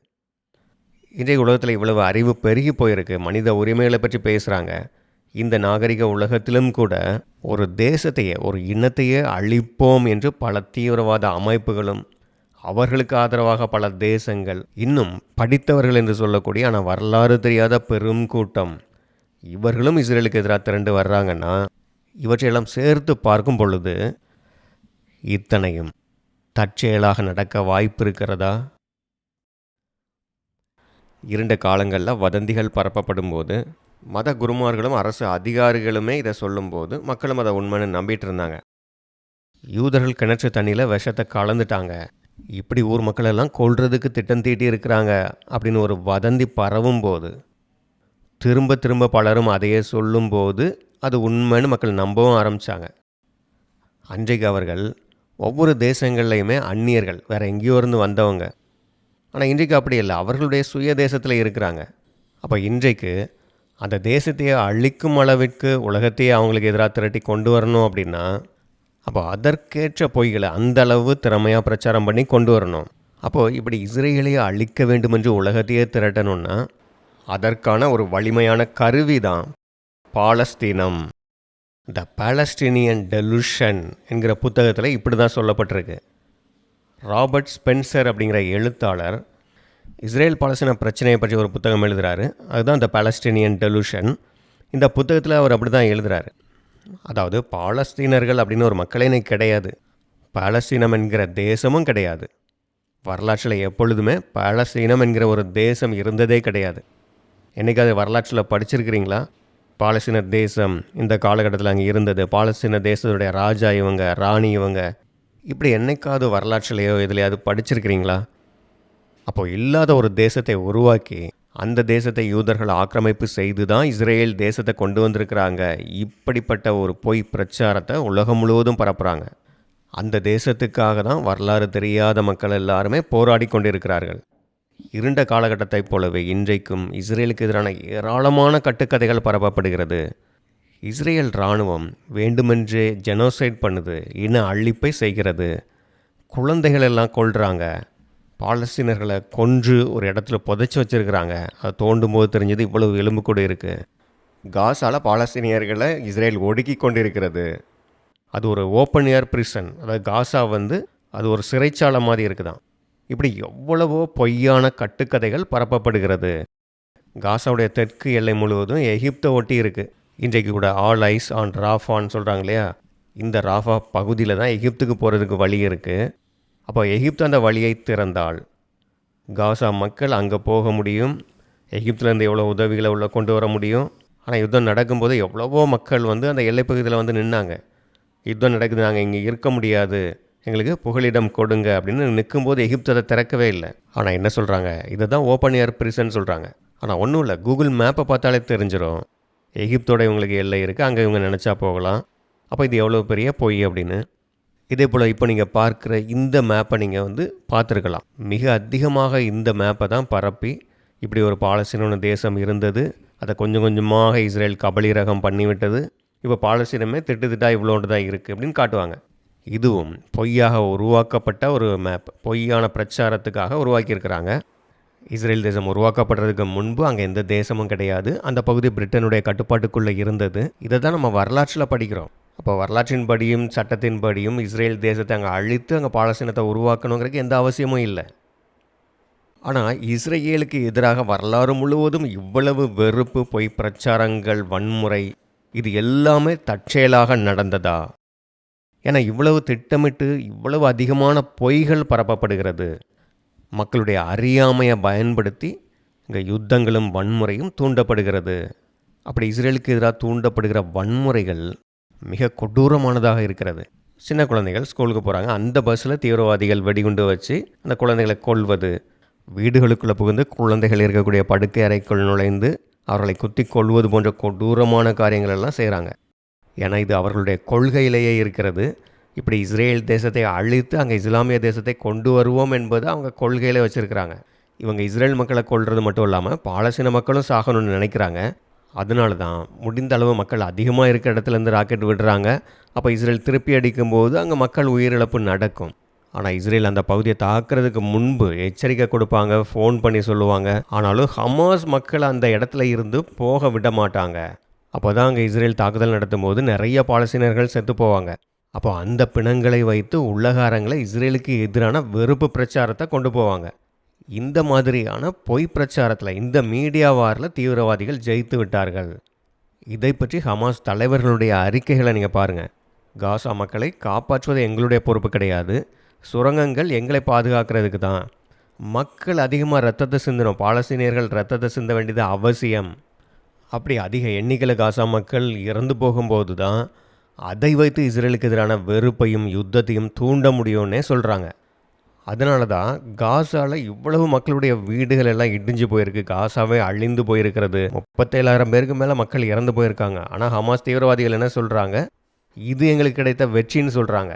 இன்றைய உலகத்தில் இவ்வளவு அறிவு பெருகி போயிருக்கு. மனித உரிமைகளை பற்றி பேசுகிறாங்க. இந்த நாகரிக உலகத்திலும் கூட ஒரு தேசத்தையே, ஒரு இனத்தையே அழிப்போம் என்று பல தீவிரவாத அமைப்புகளும், அவர்களுக்கு ஆதரவாக பல தேசங்கள், இன்னும் படித்தவர்கள் என்று சொல்லக்கூடிய ஆனால் வரலாறு தெரியாத பெரும் கூட்டம், இவர்களும் இஸ்ரேலுக்கு எதிராக திரண்டு வர்றாங்கன்னா, இவற்றையெல்லாம் சேர்த்து பார்க்கும் பொழுது இத்தனையும் தற்செயலாக நடக்க வாய்ப்பு இருக்கிறதா? இருண்ட காலங்களில் வதந்திகள் பரப்பப்படும் போது மத குருமார்களும் அரசு அதிகாரிகளுமே இதை சொல்லும்போது மக்களும் அதை உண்மைன்னு நம்பிட்டு இருந்தாங்க. யூதர்கள் கிணற்று தண்ணியில் விஷத்தை கலந்துட்டாங்க, இப்படி ஊர் மக்களெல்லாம் கொல்றதுக்கு திட்டம் தீட்டி இருக்கிறாங்க அப்படின்னு ஒரு வதந்தி பரவும் போது திரும்ப திரும்ப பலரும் அதையே சொல்லும்போது அது உண்மைன்னு மக்கள் நம்பவும் ஆரம்பித்தாங்க. அன்றைக்கு அவர்கள் ஒவ்வொரு தேசங்கள்லையுமே அந்நியர்கள், வேறு எங்கேயோ இருந்து வந்தவங்க. ஆனால் இன்றைக்கு அப்படி இல்லை, அவர்களுடைய சுய தேசத்தில் இருக்கிறாங்க. அப்போ இன்றைக்கு அந்த தேசத்தையே அழிக்கும் அளவிற்கு உலகத்தையே அவங்களுக்கு எதிராக திரட்டி கொண்டு வரணும் அப்படின்னா, அப்போ அதற்கேற்ற பொய்களை அந்த அளவு திறமையாக பிரச்சாரம் பண்ணி கொண்டு வரணும். அப்போது இப்படி இஸ்ரேலையே அழிக்க வேண்டுமென்று உலகத்தையே திரட்டணும்னா அதற்கான ஒரு வலிமையான கருவி தான் பாலஸ்தீனம். த பாலஸ்டீனியன் டெலுஷன் என்கிற புத்தகத்தில் இப்படி தான் சொல்லப்பட்டிருக்கு. ராபர்ட் ஸ்பென்சர் அப்படிங்கிற எழுத்தாளர் இஸ்ரேல் பாலஸ்தீன பிரச்சனையை பற்றி ஒரு புத்தகம் எழுதுகிறாரு. அதுதான் த பாலஸ்டீனியன் டெலுஷன். இந்த புத்தகத்தில் அவர் அப்படி தான் எழுதுகிறாரு. அதாவது பாலஸ்தீனர்கள் அப்படின்னு ஒரு மக்களினை கிடையாது, பாலஸ்தீனம் என்கிற தேசமும் கிடையாது. வரலாற்றில் எப்பொழுதுமே பாலஸ்தீனம் என்கிற ஒரு தேசம் இருந்ததே கிடையாது. என்றைக்காவது வரலாற்றில் படிச்சிருக்கிறீங்களா? பாலஸ்தீன தேசம் இந்த காலகட்டத்தில் அங்கே இருந்தது, பாலஸ்தீன தேசத்துடைய ராஜா இவங்க, ராணி இவங்க, இப்படி என்னைக்காவது வரலாற்றிலையோ எதுலையாவது படிச்சிருக்கிறீங்களா? அப்போ இல்லாத ஒரு தேசத்தை உருவாக்கி அந்த தேசத்தை யூதர்கள் ஆக்கிரமிப்பு செய்து தான் இஸ்ரேல் தேசத்தை கொண்டு வந்திருக்கிறாங்க. இப்படிப்பட்ட ஒரு பொய் பிரச்சாரத்தை உலகம் முழுவதும் பரப்புகிறாங்க. அந்த தேசத்துக்காக தான் வரலாறு தெரியாத மக்கள் எல்லாருமே போராடி கொண்டிருக்கிறார்கள். இருண்ட காலகட்டத்தைப் போலவே இன்றைக்கும் இஸ்ரேலுக்கு எதிரான ஏராளமான கட்டுக்கதைகள் பரப்பப்படுகிறது. இஸ்ரேல் இராணுவம் வேண்டுமென்றே ஜெனோசைட் பண்ணுது, இன அழிப்பை செய்கிறது, குழந்தைகள் எல்லாம் கொல்றாங்க, பாலஸ்தீனர்களை கொன்று ஒரு இடத்துல புதைச்சி வச்சுருக்கிறாங்க. அதை தோண்டும் போது தெரிஞ்சது இவ்வளவு எலும்பு கூட இருக்குது. காசாவில் பாலஸ்தீனியர்களை இஸ்ரேல் ஒடுக்கி கொண்டிருக்கிறது. அது ஒரு ஓப்பன் ஏர் பிரிசன், அதாவது காசா அது ஒரு சிறைச்சாலை மாதிரி இருக்குதான். இப்படி எவ்வளவோ பொய்யான கட்டுக்கதைகள் பரப்பப்படுகிறது. காசாவுடைய தெற்கு எல்லை முழுவதும் எகிப்தை ஒட்டி இருக்குது. இன்றைக்கு கூட ஆல் ஐஸ் ஆன் ராஃபான்னு சொல்கிறாங்க இல்லையா? இந்த ராஃபா பகுதியில் தான் எகிப்துக்கு போகிறதுக்கு வழி இருக்குது. அப்போ எகிப்து அந்த வழியை திறந்தால் காசா மக்கள் அங்கே போக முடியும். எகிப்துலேருந்து எவ்வளோ உதவிகளை உள்ள கொண்டு வர முடியும். ஆனால் யுத்தம் நடக்கும்போது எவ்வளவோ மக்கள் அந்த எல்லைப்பகுதியில் நின்னாங்க. யுத்தம் நடக்குது, நாங்கள் இங்கே இருக்க முடியாது, எங்களுக்கு புகலிடம் கொடுங்க அப்படின்னு நிற்கும்போது எகிப்து அதை திறக்கவே இல்லை. ஆனால் என்ன சொல்கிறாங்க? இதை தான் ஓப்பன் ஏர் பிரிசன் சொல்கிறாங்க. ஆனால் ஒன்றும் இல்லை, கூகுள் மேப்பை பார்த்தாலே தெரிஞ்சிடும் எகிப்தோட இவங்களுக்கு எல்லை இருக்குது, அங்கே இவங்க நினச்சா போகலாம். அப்போ இது எவ்வளோ பெரிய பொய் அப்படின்னு. இதே போல் இப்போ நீங்கள் பார்க்குற இந்த மேப்பை நீங்கள் பார்த்துருக்கலாம். மிக அதிகமாக இந்த மேப்பை தான் பரப்பி இப்படி ஒரு பாலஸ்தீன தேசம் இருந்தது, அதை கொஞ்சம் கொஞ்சமாக இஸ்ரேல் கபலீரகம் பண்ணிவிட்டது, இப்போ பாலஸ்தீனமே திட்டாக இவ்வளோண்டு தான் இருக்குது அப்படின்னு காட்டுவாங்க. இதுவும் பொய்யாக உருவாக்கப்பட்ட ஒரு மேப், பொய்யான பிரச்சாரத்துக்காக உருவாக்கியிருக்கிறாங்க. இஸ்ரேல் தேசம் உருவாக்கப்படுறதுக்கு முன்பு அங்கே எந்த தேசமும் கிடையாது, அந்த பகுதி பிரிட்டனுடைய கட்டுப்பாட்டுக்குள்ளே இருந்தது. இதை தான் நம்ம வரலாற்றில் படிக்கிறோம். அப்போ வரலாற்றின்படியும் சட்டத்தின்படியும் இஸ்ரேல் தேசத்தை அங்கே அழித்து அங்கே பாலஸ்தீனத்தை உருவாக்கணுங்கிறதுக்கு எந்த அவசியமும் இல்லை. ஆனால் இஸ்ரேலுக்கு எதிராக வரலாறு முழுவதும் இவ்வளவு வெறுப்பு, பொய் பிரச்சாரங்கள், வன்முறை, இது எல்லாமே தற்செயலாக நடந்ததா? ஏன்னா இவ்வளவு திட்டமிட்டு இவ்வளவு அதிகமான பொய்கள் பரப்பப்படுகிறது. மக்களுடைய அறியாமையை பயன்படுத்தி இங்கே யுத்தங்களும் வன்முறையும் தூண்டப்படுகிறது. அப்படி இஸ்ரேலுக்கு எதிராக தூண்டப்படுகிற வன்முறைகள் மிக கொடூரமானதாக இருக்கிறது. சின்ன குழந்தைகள் ஸ்கூலுக்கு போகிறாங்க, அந்த பஸ்ஸில் தீவிரவாதிகள் வெடிகுண்டு வச்சு அந்த குழந்தைகளை கொல்வது, வீடுகளுக்குள்ளே புகுந்து குழந்தைகள் இருக்கக்கூடிய படுக்கை அறைக்குள் நுழைந்து அவர்களை குத்தி கொள்வது போன்ற கொடூரமான காரியங்கள் எல்லாம் செய்கிறாங்க. ஏன்னா இது அவர்களுடைய கொள்கையிலேயே இருக்கிறது. இப்படி இஸ்ரேல் தேசத்தை அழித்து அங்கே இஸ்லாமிய தேசத்தை கொண்டு வருவோம் என்பது அவங்க கொள்கையிலே வச்சுருக்கிறாங்க. இவங்க இஸ்ரேல் மக்களை கொல்றது மட்டும் இல்லாமல் பாலஸ்தீன மக்களும் சாகணும்னு நினைக்கிறாங்க. அதனால தான் முடிந்த அளவு மக்கள் அதிகமாக இருக்கிற இடத்துலேருந்து ராக்கெட் விடுறாங்க. அப்போ இஸ்ரேல் திருப்பி அடிக்கும்போது அங்கே மக்கள் உயிரிழப்பு நடக்கும். ஆனால் இஸ்ரேல் அந்த பகுதியை தாக்குறதுக்கு முன்பு எச்சரிக்கை கொடுப்பாங்க, ஃபோன் பண்ணி சொல்லுவாங்க. ஆனாலும் ஹமாஸ் மக்களை அந்த இடத்துல இருந்து போக விட மாட்டாங்க. அப்போ தான் அங்கே இஸ்ரேல் தாக்குதல் நடத்தும் போது நிறைய பாலஸ்தீனர்கள் செத்து போவாங்க. அப்போ அந்த பிணங்களை வைத்து உலகாரங்களை இஸ்ரேலுக்கு எதிரான வெறுப்பு பிரச்சாரத்தை கொண்டு போவாங்க. இந்த மாதிரியான பொய் பிரச்சாரத்தில், இந்த மீடியா வாரில் தீவிரவாதிகள் ஜெயித்து விட்டார்கள். இதை பற்றி ஹமாஸ் தலைவர்களுடைய அறிக்கைகளை நீங்கள் பாருங்கள். காசா மக்களை காப்பாற்றுவது எங்களுடைய பொறுப்பு கிடையாது, சுரங்கங்கள் எங்களை பாதுகாக்கிறதுக்கு தான். மக்கள் அதிகமாக ரத்தத்தை சிந்தணும், பாலஸ்தீனியர்கள் ரத்தத்தை சிந்த வேண்டியது அவசியம். அப்படி அதிக எண்ணிக்கையில் காசா மக்கள் இறந்து போகும்போது தான் அதை வைத்து இஸ்ரேலுக்கு எதிரான வெறுப்பையும் யுத்தத்தையும் தூண்ட முடியும்னே சொல்கிறாங்க. அதனால தான் காசாவில் இவ்வளவு மக்களுடைய வீடுகள் எல்லாம் இடிஞ்சு போயிருக்கு, காசாவே அழிந்து போயிருக்கிறது. 37,000 பேருக்கு மேலே மக்கள் இறந்து போயிருக்காங்க. ஆனால் ஹமாஸ் தீவிரவாதிகள் என்ன சொல்கிறாங்க, இது எங்களுக்கு கிடைத்த வெற்றின்னு சொல்கிறாங்க.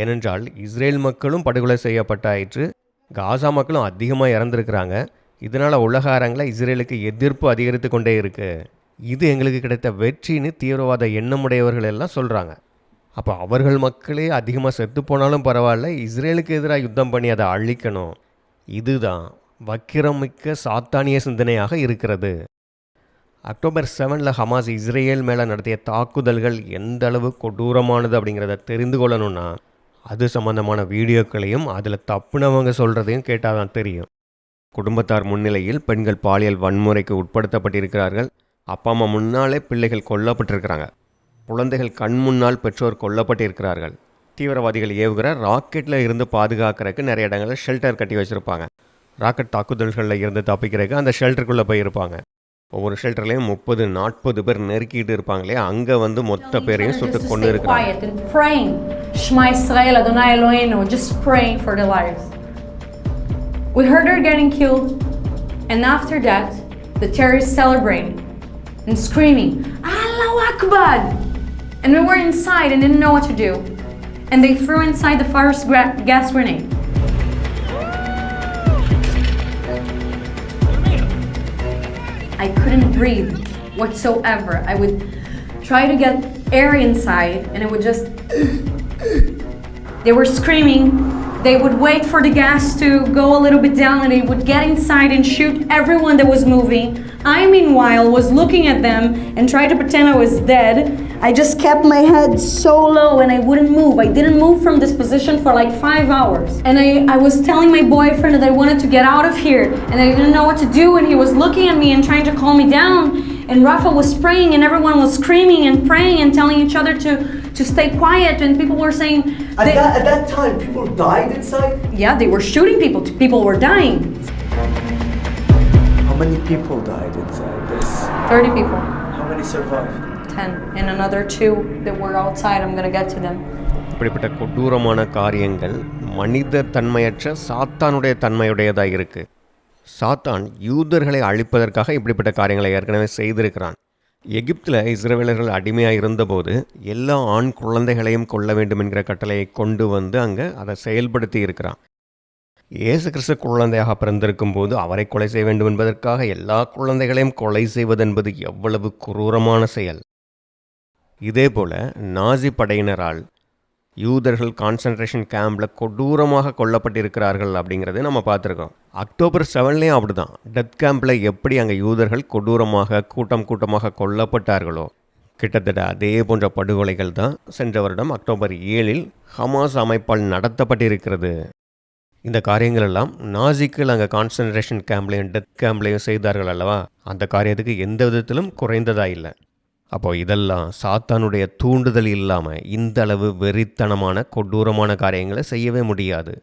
ஏனென்றால் இஸ்ரேல் மக்களும் படுகொலை செய்யப்பட்டாயிற்று, காசா மக்களும் அதிகமாக இறந்துருக்கிறாங்க. இதனால் உலக அரங்கில் இஸ்ரேலுக்கு எதிர்ப்பு அதிகரித்து கொண்டே இருக்குது. இது எங்களுக்கு கிடைத்த வெற்றின்னு தீவிரவாத எண்ணமுடையவர்கள் எல்லாம் சொல்கிறாங்க. அப்போ அவர்கள் மக்களே அதிகமாக செத்து போனாலும் பரவாயில்ல, இஸ்ரேலுக்கு எதிராக யுத்தம் பண்ணி அதை அழிக்கணும். இதுதான் வக்கிரமிக்க சாத்தானிய சிந்தனையாக இருக்கிறது. அக்டோபர் 7 ஹமாஸ் இஸ்ரேல் மேலே நடத்திய தாக்குதல்கள் எந்த அளவு கொடூரமானது அப்படிங்கிறத தெரிந்து கொள்ளணும்னா அது சம்பந்தமான வீடியோக்களையும் அதில் தப்புனவங்க சொல்கிறதையும் கேட்டால் தான் தெரியும். குடும்பத்தார் முன்னிலையில் பெண்கள் பாலியல் வன்முறைக்கு உட்படுத்தப்பட்டிருக்கிறார்கள். அப்பா அம்மா முன்னாலே பிள்ளைகள் கொல்லப்பட்டிருக்கிறாங்க. குழந்தைகள் கண் முன்னால் பெற்றோர் கொல்லப்பட்டிருக்கிறார்கள். தீவிரவாதிகள் ஏவுகிற ராக்கெட்டில் இருந்து பாதுகாக்கிறதுக்கு நிறைய இடங்களில் ஷெல்டர் கட்டி வச்சுருப்பாங்க. ராக்கெட் தாக்குதல்களில் இருந்து தப்பிக்கிறதுக்கு அந்த ஷெல்டருக்குள்ளே போயிருப்பாங்க. ஒவ்வொரு ஷெல்டர்லேயும் 30-40 பேர் நெருக்கிட்டு இருப்பாங்களே, அங்கே வந்து மொத்த பேரையும் சுட்டு கொண்டு இருக்கிறாங்க. Shema Israel, Adonai Eloheinu, just praying for their lives. We heard her getting killed, and after that, the terrorists celebrating and screaming, Allahu Akbar! And we were inside and didn't know what to do. And they threw inside the first gas grenade. I couldn't breathe whatsoever. I would try to get air inside and it would just... They were screaming. They would wait for the gas to go a little bit down and they would get inside and shoot everyone that was moving. I, meanwhile, was looking at them and tried to pretend I was dead. I just kept my head so low and I wouldn't move. I didn't move from this position for like 5 hours. And I was telling my boyfriend that I wanted to get out of here and I didn't know what to do, and he was looking at me and trying to calm me down. And Rafa was praying and everyone was screaming and praying and telling each other to stay quiet, and people were saying... At that time, people died inside? Yeah, they were shooting people. People were dying. How many people died inside this? 30 people. How many survived? 10. And another 2 that were outside. I'm going to get to them. இப்படிப்பட்ட கொடூரமான காரியங்கள் மனித தன்மையற்ற சாத்தானுடைய தன்மையுடையதாக இருக்குது. சாத்தான் யூதர்களை அழிப்பதற்காக இப்படிப்பட்ட காரியங்களை ஏற்கனவே செய்திருக்கிறான். எகிப்தில் இஸ்ரவேலர்கள் அடிமையாக இருந்தபோது எல்லா ஆண் குழந்தைகளையும் கொல்ல வேண்டும் என்கிற கட்டளையை கொண்டு வந்து அங்கே அதை செயல்படுத்தி இருக்கிறான். இயேசு கிறிஸ்து குழந்தையாக பிறந்திருக்கும் போது அவரை கொலை செய்ய வேண்டும் என்பதற்காக எல்லா குழந்தைகளையும் கொலை செய்வதென்பது எவ்வளவு கொடூரமான செயல். இதே போல் நாசி படையினரால் யூதர்கள் கான்சன்ட்ரேஷன் கேம்பில் கொடூரமாக கொல்லப்பட்டிருக்கிறார்கள் அப்படிங்கிறத நம்ம பார்த்துருக்கோம். அக்டோபர் 7 அப்படி தான் டெத் கேம்பில் எப்படி அங்கே யூதர்கள் கொடூரமாக கூட்டமாக கொல்லப்பட்டார்களோ, கிட்டத்தட்ட அதே போன்ற படுகொலைகள் தான் சென்ற வருடம் அக்டோபர் 7 ஹமாஸ் அமைப்பால் நடத்தப்பட்டிருக்கிறது. இந்த காரியங்கள் எல்லாம் நாசிக்கள் அங்கே கான்சன்ட்ரேஷன் கேம்ப்லையும் டெத் கேம்ப்லையும் செய்தார்கள் அல்லவா, அந்த காரியத்துக்கு எந்த விதத்திலும் குறைந்ததா இல்லை. அப்போது இதெல்லாம் சாத்தானுடைய தூண்டுதல் இல்லாமல் இந்த அளவு வெறித்தனமான கொடூரமான காரியங்களை செய்யவே முடியாது.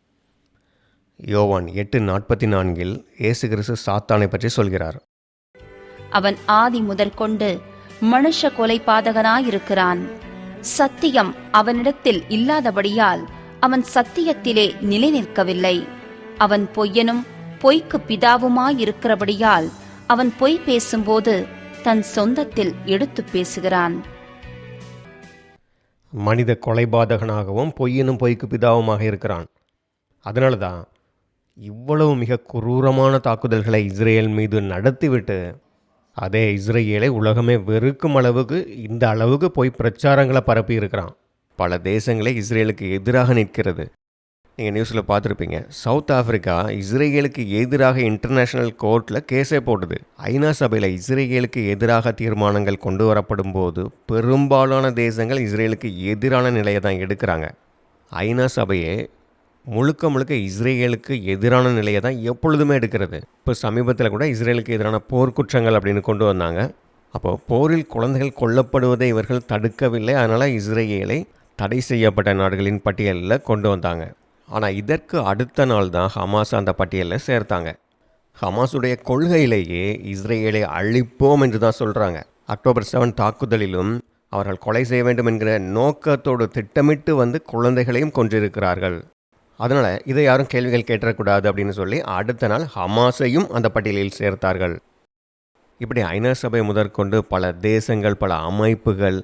யோவான் 8:44 இயேசு கிறிஸ்து சாத்தானை பற்றி சொல்கிறார். அவன் ஆதி முதற்கொண்டு மனுஷ கொலை பாதகனாயிருக்கிறான். சத்தியம் அவனிடத்தில் இல்லாதபடியால் அவன் சத்தியத்திலே நிலை நிற்கவில்லை. அவன் பொய்யனும் பொய்க்கு பிதாவுமாயிருக்கிறபடியால் அவன் பொய் பேசும்போது தன் சொந்தத்தில் எடுத்துப் பேசுகிறான். மனித கொலைபாதகனாகவும் பொய்யனும் பொய்க்கு பிதாவுமாக இருக்கிறான். அதனால தான் இவ்வளவு மிக குரூரமான தாக்குதல்களை இஸ்ரேல் மீது நடத்திவிட்டு அதே இஸ்ரேலை உலகமே வெறுக்கும் அளவுக்கு இந்த அளவுக்கு போய் பிரச்சாரங்களை பரப்பி இருக்கிறான். பல தேசங்களே இஸ்ரேலுக்கு எதிராக நிற்கிறது. நீங்கள் நியூஸில் பார்த்துருப்பீங்க, சவுத் ஆப்பிரிக்கா இஸ்ரேலுக்கு எதிராக இன்டர்நேஷ்னல் கோர்ட்டில் கேஸே போடுது. ஐநா சபையில் இஸ்ரேலுக்கு எதிராக தீர்மானங்கள் கொண்டு வரப்படும் போது பெரும்பாலான தேசங்கள் இஸ்ரேலுக்கு எதிரான நிலையை தான் எடுக்கிறாங்க. ஐநா சபையே முழுக்க இஸ்ரேலுக்கு எதிரான நிலையை தான் எப்பொழுதுமே எடுக்கிறது. இப்போ சமீபத்தில் கூட இஸ்ரேலுக்கு எதிரான போர்க்குற்றங்கள் அப்படின்னு கொண்டு வந்தாங்க. அப்போது போரில் குழந்தைகள் கொல்லப்படுவதை இவர்கள் தடுக்கவில்லை. அதனால் இஸ்ரேலை தடை செய்யப்பட்ட நாடுகளின் பட்டியலில் கொண்டு வந்தாங்க. ஆனால் இதற்கு அடுத்த நாள் தான் ஹமாஸ் அந்த பட்டியலில் சேர்த்தாங்க. ஹமாஸுடைய கொள்கையிலேயே இஸ்ரேலை அழிப்போம் என்று தான் சொல்கிறாங்க. அக்டோபர் 7 தாக்குதலிலும் அவர்கள் கொலை செய்ய வேண்டும் என்கிற நோக்கத்தோடு திட்டமிட்டு வந்து குழந்தைகளையும் கொன்றிருக்கிறார்கள். அதனால் இதை யாரும் கேள்விகள் கேட்டக்கூடாது அப்படின்னு சொல்லி அடுத்த நாள் ஹமாஸையும் அந்த பட்டியலில் சேர்த்தார்கள். இப்படி ஐநா சபை முதற்கொண்டு பல தேசங்கள், பல அமைப்புகள்,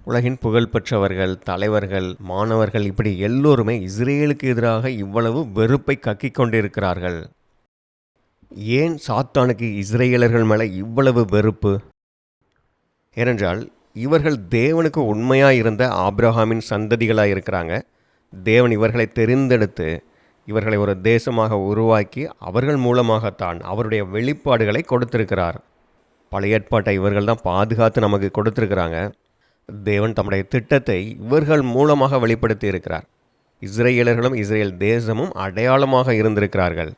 உலகின் புகழ்பெற்றவர்கள், தலைவர்கள், மாணவர்கள், இப்படி எல்லோருமே இஸ்ரேலுக்கு எதிராக இவ்வளவு வெறுப்பை கக்கிக் கொண்டிருக்கிறார்கள். ஏன் சாத்தானுக்கு இஸ்ரேலர்கள் மேலே இவ்வளவு வெறுப்பு? ஏனென்றால் இவர்கள் தேவனுக்கு உண்மையாக இருந்த ஆபிரகாமின் சந்ததிகளாக இருக்கிறாங்க. தேவன் இவர்களை தெரிந்தெடுத்து இவர்களை ஒரு தேசமாக உருவாக்கி அவர்கள் மூலமாகத்தான் அவருடைய வெளிப்பாடுகளை கொடுத்திருக்கிறார். பழைய ஏற்பாட்டை இவர்கள் தான் பாதுகாத்து நமக்கு கொடுத்திருக்கிறாங்க. தேவன் தம்முடைய திட்டத்தை இவர்கள் மூலமாக வெளிப்படுத்தி இருக்கிறார். இஸ்ரேலர்களும் இஸ்ரேல் தேசமும் அடையாளமாக இருந்திருக்கிறார்கள்.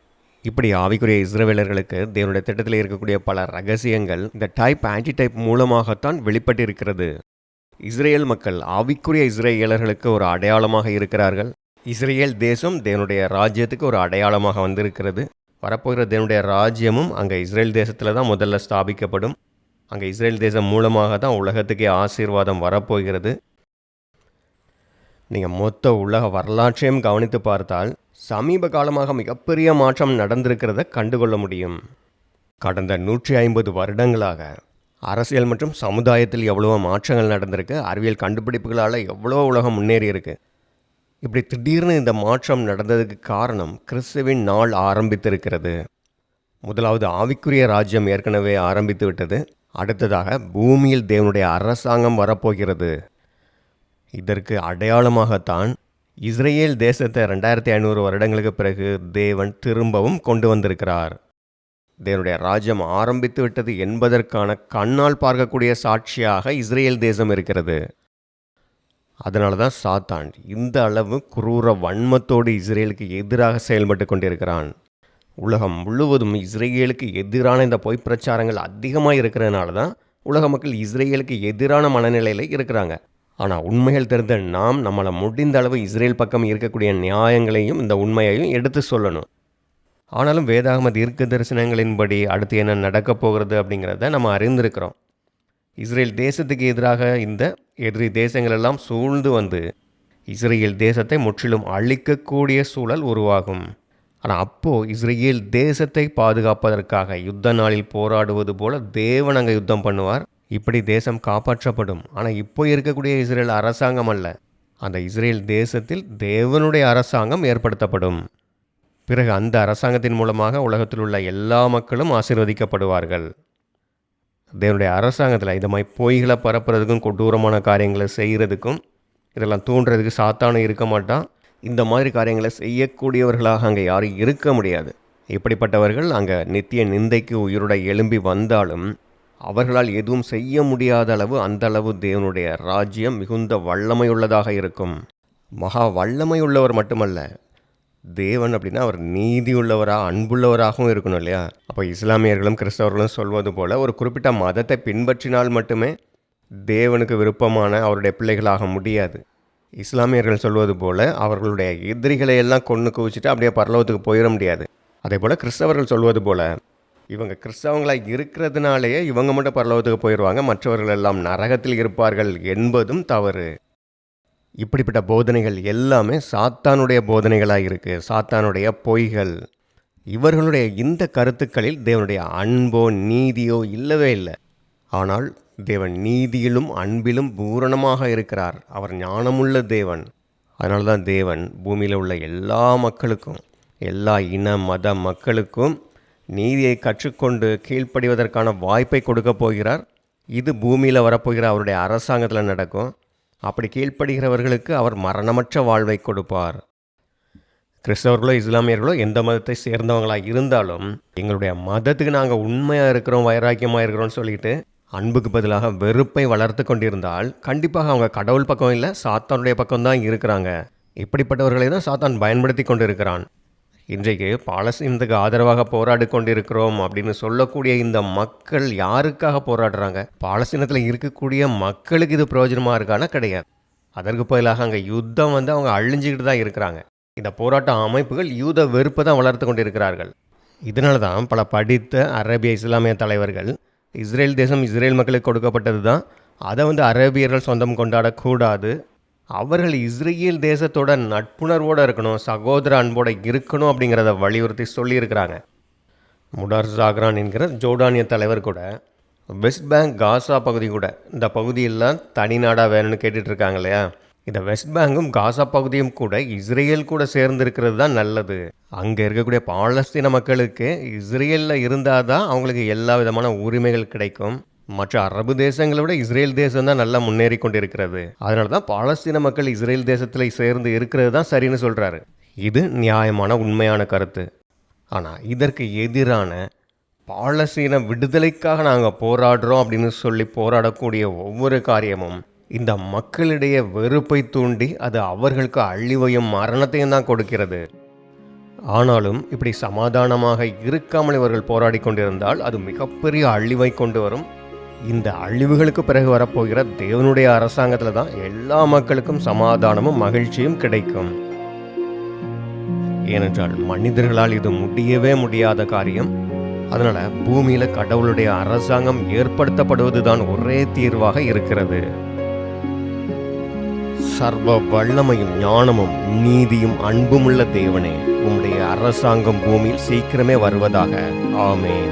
இப்படி ஆவிக்குரிய இஸ்ரவேலர்களுக்கு தேவனுடைய திட்டத்தில் இருக்கக்கூடிய பல ரகசியங்கள் இந்த டைப் ஆன்டி டைப் மூலமாகத்தான் வெளிப்பட்டிருக்கிறது. இஸ்ரேல் மக்கள் ஆவிக்குரிய இஸ்ரேலர்களுக்கு ஒரு அடையாளமாக இருக்கிறார்கள். இஸ்ரேல் தேசம் தேவனுடைய ராஜ்யத்துக்கு ஒரு அடையாளமாக வந்திருக்கிறது. வரப்போகிற தேவனுடைய ராஜ்யமும் அங்கே இஸ்ரேல் தேசத்தில் தான் முதல்ல ஸ்தாபிக்கப்படும். அங்கே இஸ்ரேல் தேசம் மூலமாக தான் உலகத்துக்கே ஆசீர்வாதம் வரப்போகிறது. நீங்கள் மொத்த உலக வரலாற்றையும் கவனித்து பார்த்தால் சமீப காலமாக மிகப்பெரிய மாற்றம் நடந்திருக்கிறத கண்டுகொள்ள முடியும். கடந்த 150 வருடங்களாக அரசியல் மற்றும் சமுதாயத்தில் எவ்வளவோ மாற்றங்கள் நடந்திருக்கு. அறிவியல் கண்டுபிடிப்புகளால் எவ்வளோ உலகம் முன்னேறி இருக்கு. இப்படி திடீர்னு இந்த மாற்றம் நடந்ததுக்கு காரணம் கிறிஸ்துவின் நாள் ஆரம்பித்திருக்கிறது. முதலாவது ஆவிக்குரிய ராஜ்யம் ஏற்கனவே ஆரம்பித்து விட்டது. அடுத்ததாக பூமியில் தேவனுடைய அரசாங்கம் வரப்போகிறது. இதற்கு அடையாளமாகத்தான் இஸ்ரேல் தேசத்தை 2500 வருடங்களுக்கு பிறகு தேவன் திரும்பவும் கொண்டு வந்திருக்கிறார். தேவனுடைய ராஜ்யம் ஆரம்பித்து விட்டது என்பதற்கான கண்ணால் பார்க்கக்கூடிய சாட்சியாக இஸ்ரேல் தேசம் இருக்கிறது. அதனால தான் சாத்தான் இந்த அளவு குரூர வன்மத்தோடு இஸ்ரேலுக்கு எதிராக செயல்பட்டு கொண்டிருக்கிறான். உலகம் முழுவதும் இஸ்ரேலுக்கு எதிரான இந்த பொய் பிரச்சாரங்கள் அதிகமாக இருக்கிறதுனால தான் உலக மக்கள் இஸ்ரேலுக்கு எதிரான மனநிலையில் இருக்கிறாங்க. ஆனால் உண்மைகள் தெரிந்த நாம் நம்மளை முடிந்த அளவு இஸ்ரேல் பக்கம் இருக்கக்கூடிய நியாயங்களையும் இந்த உண்மையையும் எடுத்து சொல்லணும். ஆனாலும் வேதாகம தீர்க்க தரிசனங்களின்படி அடுத்து என்ன நடக்கப் போகிறது அப்படிங்கிறத நம்ம அறிந்திருக்கிறோம். இஸ்ரேல் தேசத்துக்கு எதிராக இந்த எதிரி தேசங்களெல்லாம் சூழ்ந்து வந்து இஸ்ரேல் தேசத்தை முற்றிலும் அழிக்கக்கூடிய சூழல் உருவாகும். ஆனால் அப்போது இஸ்ரேல் தேசத்தை பாதுகாப்பதற்காக யுத்த நாளில் போராடுவது போல தேவன் அங்கே யுத்தம் பண்ணுவார். இப்படி தேசம் காப்பாற்றப்படும். ஆனால் இப்போ இருக்கக்கூடிய இஸ்ரேல் அரசாங்கம் அல்ல, அந்த இஸ்ரேல் தேசத்தில் தேவனுடைய அரசாங்கம் ஏற்படுத்தப்படும். பிறகு அந்த அரசாங்கத்தின் மூலமாக உலகத்தில் உள்ள எல்லா மக்களும் ஆசீர்வதிக்கப்படுவார்கள். தேவனுடைய அரசாங்கத்தில் இந்த மாதிரி பொய்களை பரப்புறதுக்கும் கொடூரமான காரியங்களை செய்கிறதுக்கும் இதெல்லாம் தூண்டுறதுக்கு சாத்தானும் இருக்க மாட்டான். இந்த மாதிரி காரியங்களை செய்யக்கூடியவர்களாக அங்கே யாரும் இருக்க முடியாது. இப்படிப்பட்டவர்கள் அங்கே நித்திய நிந்தைக்கு உயிரோட எழும்பி வந்தாலும் அவர்களால் எதுவும் செய்ய முடியாத அளவு அந்த அளவு தேவனுடைய ராஜ்யம் மிகுந்த வல்லமையுள்ளதாக இருக்கும். மகா வல்லமையுள்ளவர் மட்டுமல்ல, தேவன் அப்படின்னா அவர் நீதியுள்ளவராக அன்புள்ளவராகவும் இருக்கணும் இல்லையா? அப்போ இஸ்லாமியர்களும் கிறிஸ்தவர்களும் சொல்வது போல் ஒரு குறிப்பிட்ட மதத்தை பின்பற்றினால் மட்டுமே தேவனுக்கு விருப்பமான அவருடைய பிள்ளைகளாக முடியாது. இஸ்லாமியர்கள் சொல்வது போல் அவர்களுடைய எதிரிகளை எல்லாம் கொன்று குவிச்சிட்டு அப்படியே பரலோகத்துக்கு போயிட முடியாது. அதே போல் கிறிஸ்தவர்கள் சொல்வது போல் இவங்க கிறிஸ்தவங்களாக இருக்கிறதுனாலேயே இவங்க மட்டும் பரலோகத்துக்கு போயிடுவாங்க, மற்றவர்கள் எல்லாம் நரகத்தில் இருப்பார்கள் என்பதும் தவறு. இப்படிப்பட்ட போதனைகள் எல்லாமே சாத்தானுடைய போதனைகளாக இருக்குது, சாத்தானுடைய பொய்கள். இவர்களுடைய இந்த கருத்துக்களில் தேவனுடைய அன்போ நீதியோ இல்லவே இல்லை. ஆனால் தேவன் நீதியிலும் அன்பிலும் பூரணமாக இருக்கிறார். அவர் ஞானமுள்ள தேவன். அதனால தான் தேவன் பூமியில் உள்ள எல்லா மக்களுக்கும், எல்லா இன மத மக்களுக்கும் நீதியை கற்றுக்கொண்டு கீழ்ப்படிவதற்கான வாய்ப்பை கொடுக்க போகிறார். இது பூமியில் வரப்போகிற அவருடைய அரசாங்கத்தில் நடக்கும். அப்படி கீழ்ப்படுகிறவர்களுக்கு அவர் மரணமற்ற வாழ்வை கொடுப்பார். கிறிஸ்தவர்களோ இஸ்லாமியர்களோ எந்த மதத்தை சேர்ந்தவங்களாக இருந்தாலும் எங்களுடைய மதத்துக்கு நாங்கள் உண்மையாக இருக்கிறோம், வைராக்கியமாக இருக்கிறோம்னு சொல்லிட்டு அன்புக்கு பதிலாக வெறுப்பை வளர்த்து கொண்டிருந்தால் கண்டிப்பாக அவங்க கடவுள் பக்கம் இல்லை, சாத்தானுடைய பக்கம்தான் இருக்கிறாங்க. இப்படிப்பட்டவர்களை தான் சாத்தான் பயன்படுத்தி கொண்டு இருக்கிறான். இன்றைக்கு பாலஸ்தீனத்துக்கு ஆதரவாக போராடி கொண்டிருக்கிறோம் அப்படின்னு சொல்லக்கூடிய இந்த மக்கள் யாருக்காக போராடுறாங்க? பாலஸ்தீனத்தில் இருக்கக்கூடிய மக்களுக்கு இது பிரயோஜனமாக இருக்கானா? கிடையாது. அதற்கு பதிலாக அங்கே யுத்தம் அவங்க அழிஞ்சிக்கிட்டு தான் இருக்கிறாங்க. இந்த போராட்ட அமைப்புகள் யூத வெறுப்பை தான் வளர்த்து கொண்டிருக்கிறார்கள். இதனால தான் பல படித்த அரேபிய இஸ்லாமிய தலைவர்கள் இஸ்ரேல் தேசம் இஸ்ரேல் மக்களுக்கு கொடுக்கப்பட்டது தான், அதை அரேபியர்கள் சொந்தம் கொண்டாடக்கூடாது, அவர்கள் இஸ்ரேல் தேசத்தோட நட்புணர்வோடு இருக்கணும், சகோதர அன்போடு இருக்கணும் அப்படிங்கிறத வலியுறுத்தி சொல்லியிருக்கிறாங்க. முடார் ஜாக்ரான் என்கிற ஜோர்டானிய தலைவர் கூட வெஸ்ட் பேங்க் காசா பகுதி கூட, இந்த பகுதியெல்லாம் தனி நாடாக வேணும்னு கேட்டுட்ருக்காங்க இல்லையா? இந்த வெஸ்ட் பேங்கும் காசா பகுதியும் கூட இஸ்ரேல் கூட சேர்ந்து இருக்கிறது தான் நல்லது. அங்கே இருக்கக்கூடிய பாலஸ்தீன மக்களுக்கு இஸ்ரேலில் இருந்தால் தான் அவங்களுக்கு எல்லா விதமான உரிமைகள் கிடைக்கும். மற்ற அரபு தேசங்களை விட இஸ்ரேல் தேசம் தான் நல்லா முன்னேறி கொண்டு இருக்கிறது. அதனால தான் பாலஸ்தீன மக்கள் இஸ்ரேல் தேசத்தில் சேர்ந்து இருக்கிறது தான் சரின்னு சொல்கிறாரு. இது நியாயமான உண்மையான கருத்து. ஆனால் இதற்கு எதிரான பாலஸ்தீன விடுதலைக்காக நாங்கள் போராடுறோம் அப்படின்னு சொல்லி போராடக்கூடிய ஒவ்வொரு காரியமும் இந்த மக்களிடையே வெறுப்பை தூண்டி அது அவர்களுக்கு அழிவையும் மரணத்தையும் தான் கொடுக்கிறது. ஆனாலும் இப்படி சமாதானமாக இருக்காமல் இவர்கள் போராடி கொண்டிருந்தால் அது மிகப்பெரிய அழிவை கொண்டு வரும். இந்த அழிவுகளுக்கு பிறகு வரப்போகிற தேவனுடைய அரசாங்கத்தில் தான் எல்லா மக்களுக்கும் சமாதானமும் மகிழ்ச்சியும் கிடைக்கும். ஏனென்றால் மனிதர்களால் இது முடியவே முடியாத காரியம். அதனால பூமியில கடவுளுடைய அரசாங்கம் ஏற்படுத்தப்படுவதுதான் ஒரே தீர்வாக இருக்கிறது. சர்வ வல்லமையும் ஞானமும் நீதியும் அன்புமுள்ள தேவனே, உம்முடைய அரசாங்கம் பூமியில் சீக்கிரமே வருவதாக. ஆமென்.